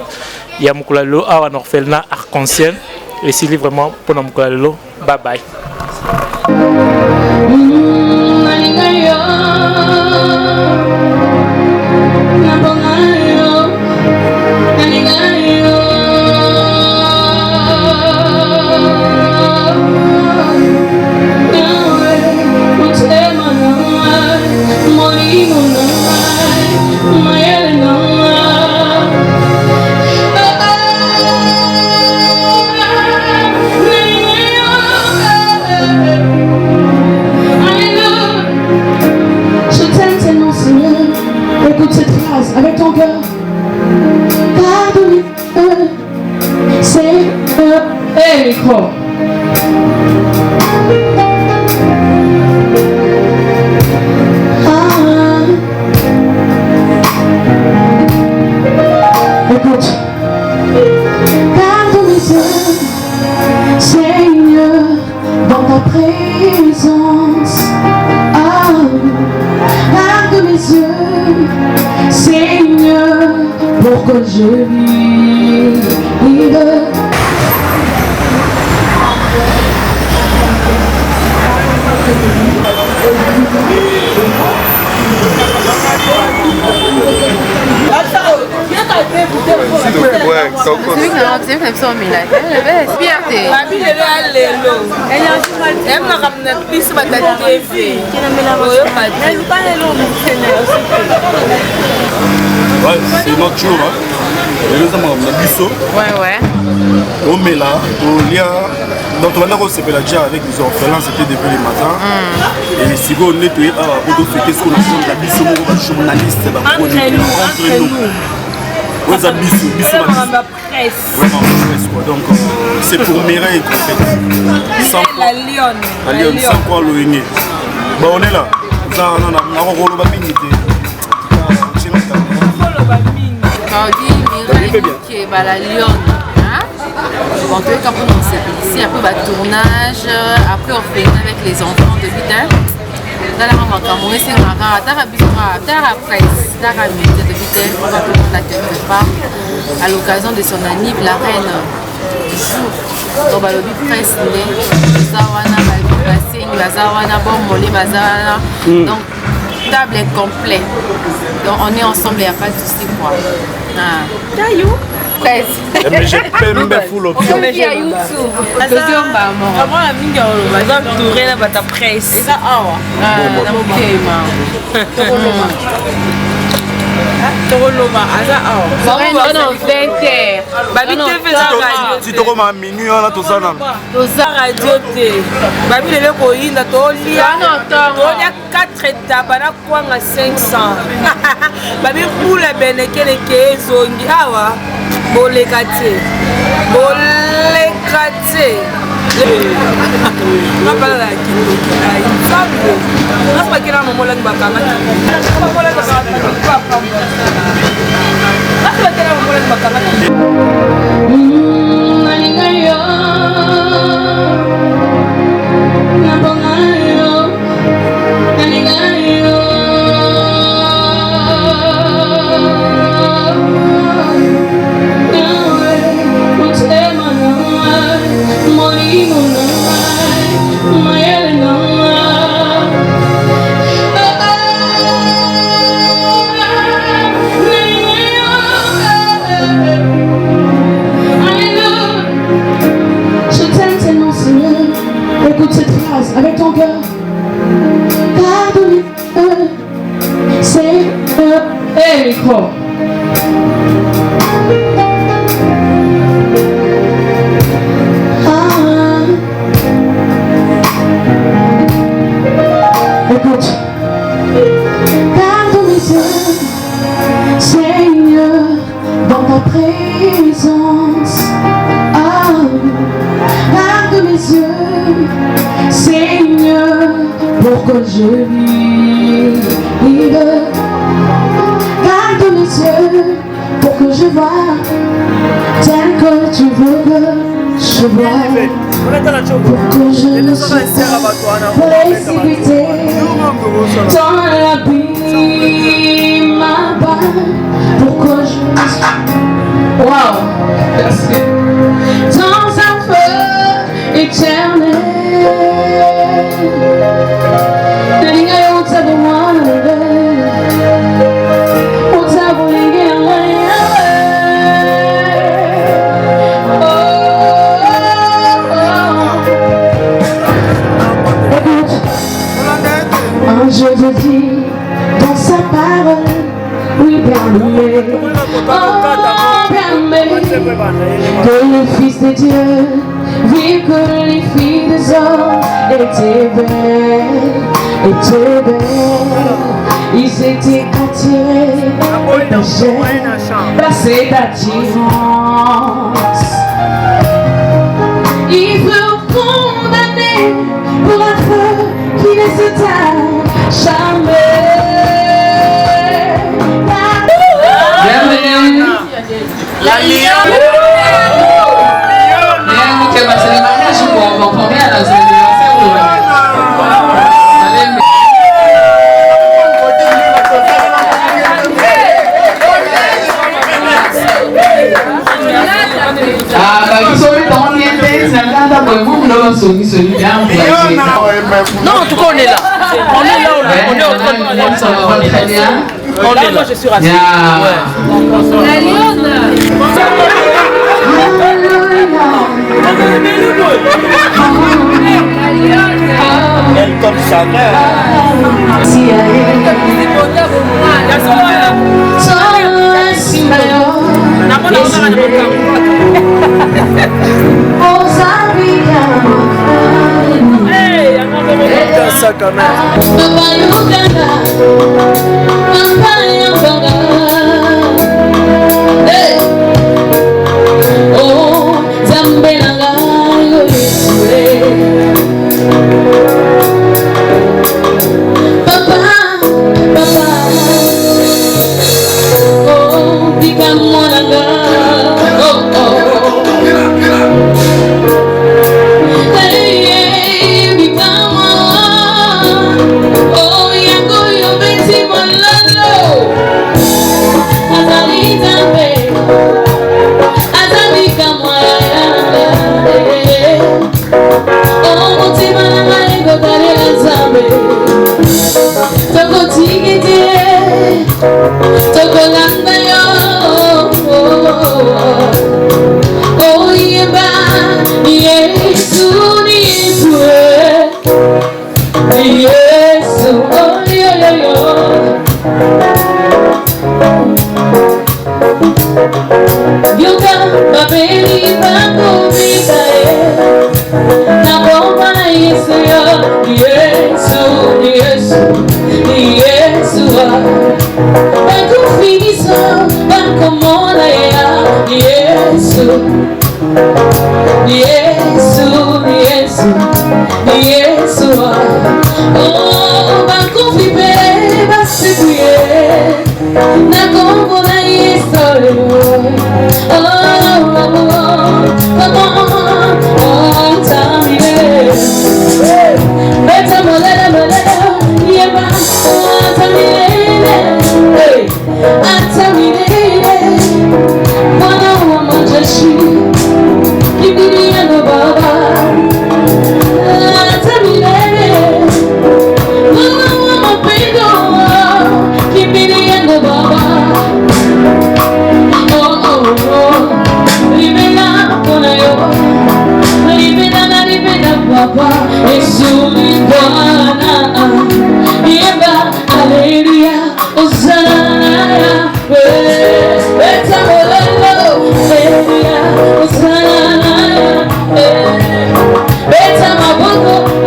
ya mukulalo awa na orphelinat Arc-en-Ciel et s'il est vraiment pour na mukulalo bye bye.
Écoute cette phrase avec ton cœur. Pardonne, c'est le micro. Écoute. Pardonne mes yeux, Seigneur, dans ta présence. Garde mes yeux, Seigneur, pour que je vive.
C'est notre jour, hein.
Ouais.
On met là, on lien. Donc on va se faire déjà avec les orphelins, c'était depuis le matin. Et si vous êtes là, vous devez fêter ce qu'on appelle la biso journaliste. Entre nous. Ouais, ça biso la presse. Vraiment presse quoi. Donc c'est pour Mireille qu'on fait.
La lionne.
La lionne, sans quoi l'oigné. Bon, on est là. On a un rôle de
la lionne. Bon, tu quand on s'est ici, après le tournage, après on fait avec les enfants de l'hôpital. Dans la maman, quand on est sur la presse, dans la média de l'hôpital, on va contacter quelque part à l'occasion de son anniversaire, la reine du jour. Donc, le but presse, donc, table est complète. Donc, on est ensemble, il n'y a pas de souci. Taillou.
Mais j'ai pas fou l'option.
On fait à YouTube. Deuxième maman.
Avant la minga on va tourner là ta presse. Ça Toroloma aza awa.
Non 20h.
Babi TV za radio.
Si toko ma minuit on a tout ça nan.
Toza radio te. Babi lele ko yinda to lia. On a 4 étapes na kwanga 500. Babi kula benekele ke zongi awa. Bolekate. Papa la
présence. Oh, garde mes yeux, Seigneur, pour que je vive. Garde mes yeux pour que je vois tel que tu veux que je vois. Pour que je ne sois précipité dans l'abîme bas. Pour que je ne sois dans un feu éternel. Je te dis dans sa parole, oui, bien-aimé, oh, bien-aimé, que le Fils de Dieu vit que les filles des hommes étaient belles, ils étaient attirés et péchés par cette attirance. Ils furent condamnés pour un feu qui ne s'éteint jamais.
Bienvenue. La Lyon. C'est le mariage pour informer à la
non, en tout cas, on est là. On est là, on est au train de très bien. On est là, moi je suis rassurée. La Lionne.
Elle comme sa mère.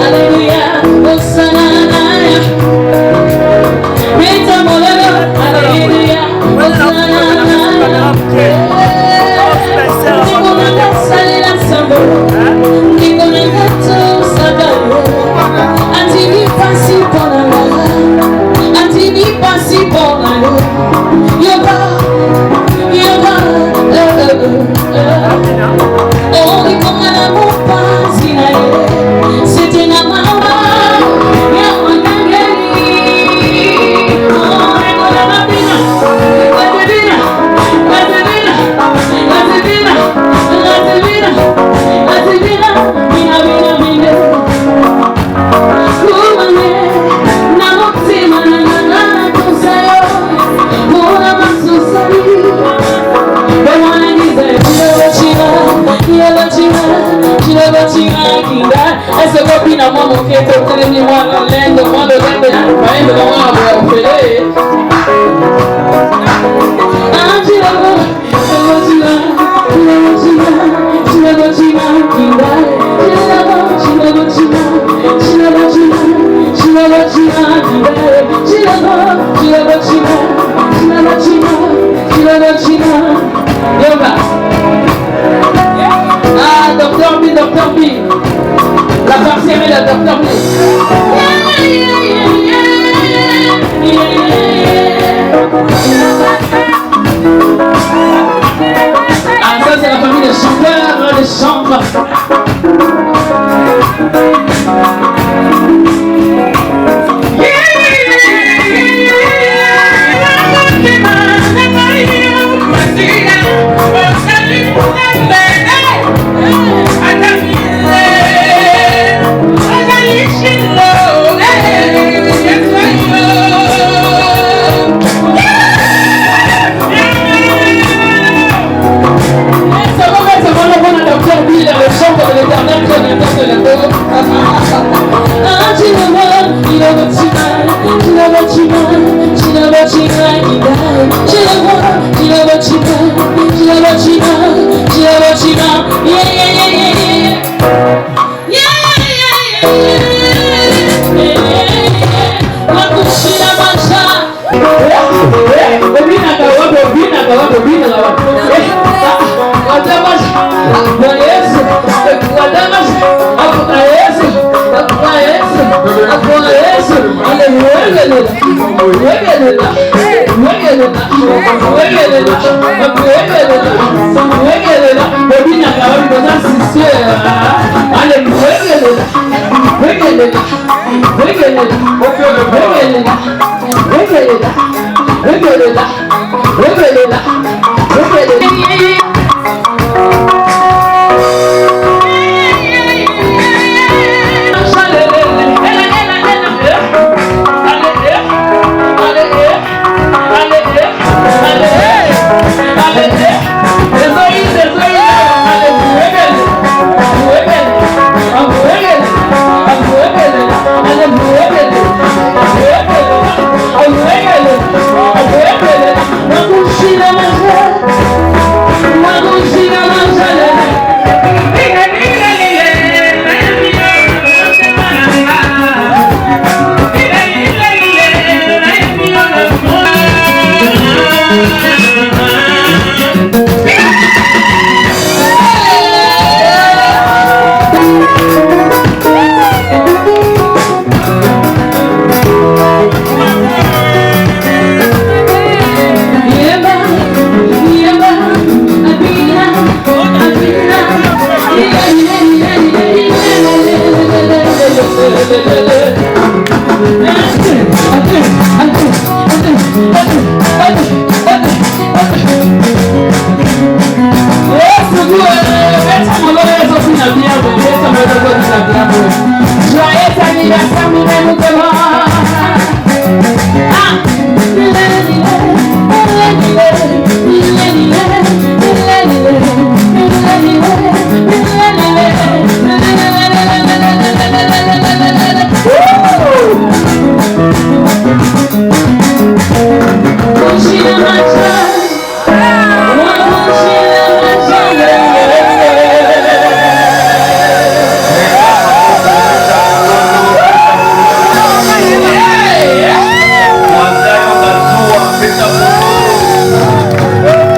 Hallelujah, Ese copina mamo que te tiene mi mano lento, cuando te ven, ahí me lo voy a ver. Ah, Dr. B, Dr. B. La partie est la Dr. B. Ah, ça c'est la famille des chanteurs, des chanteurs.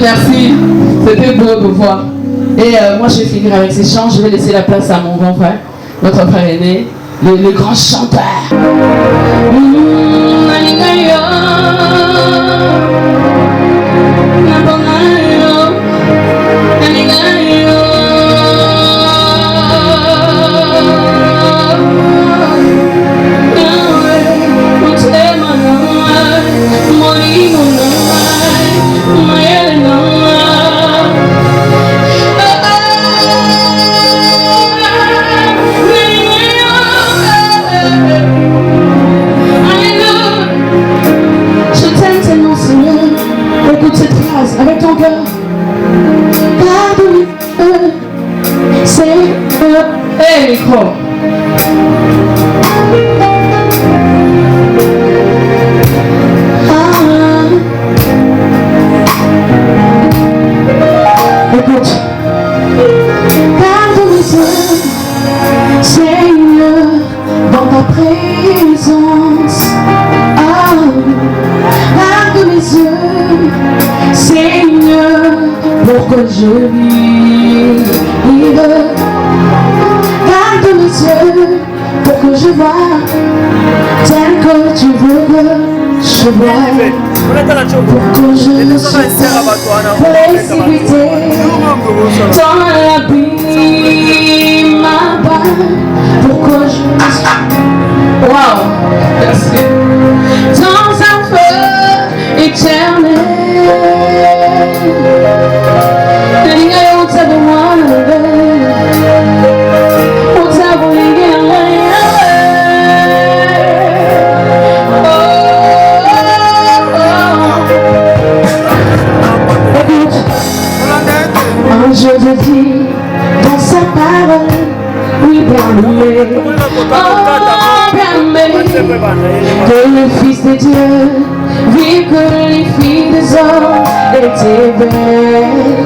Merci, c'était beau de voir. Et moi je vais finir avec ces chants, je vais laisser la place à mon grand frère, notre frère aîné, le grand chanteur. Hallelujah. le micro. Écoute, garde mes yeux, Seigneur, dans ta présence. Garde mes yeux, Seigneur, pour que je vive. Garde mes yeux, pour que je vois tel que tu veux que je vois. Pour que je ne sois pas précipité dans l'abîme, pour que je ne sois dans un feu éternel. Je te dis dans sa parole, oui bien-aimé, bien-aimé, que le Fils de Dieu vit que les filles des hommes étaient belles,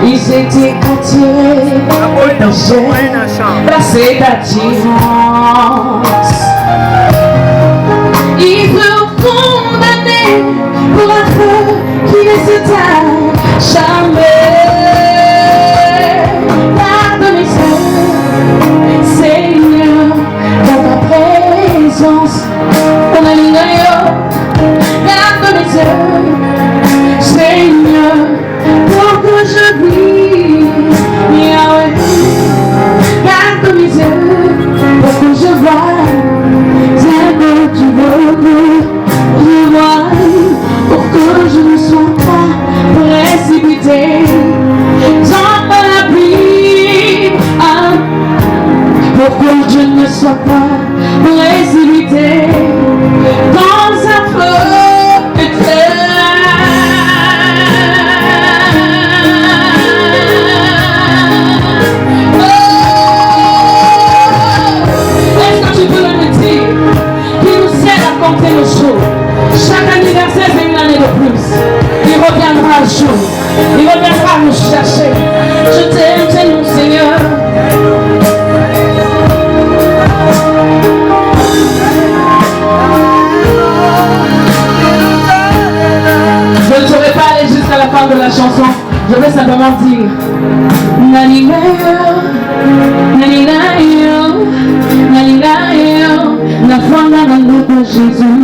ils étaient attirés et péchés, placés d'attirance. Ils furent condamnés pour un feu qui les éteint jamais. Garde mes yeux, Seigneur, dans ta présence. Garde mes yeux, Seigneur, pour que je vive. Yahweh, garde mes yeux, pour que je vois tel que tu veux que je vois. Pour que je ne sois pas précipité dans l'abîme, pour que je ne sois pas précipité dans un feu éternel. Est-ce que tu peux le dire qui nous sert à compter le jour? Chaque anniversaire, c'est une année de plus. Il reviendra un jour. Il reviendra nous chercher. Je t'aime, mon Seigneur. Je ne saurais pas aller jusqu'à la fin de la chanson. Je vais simplement dire Jésus.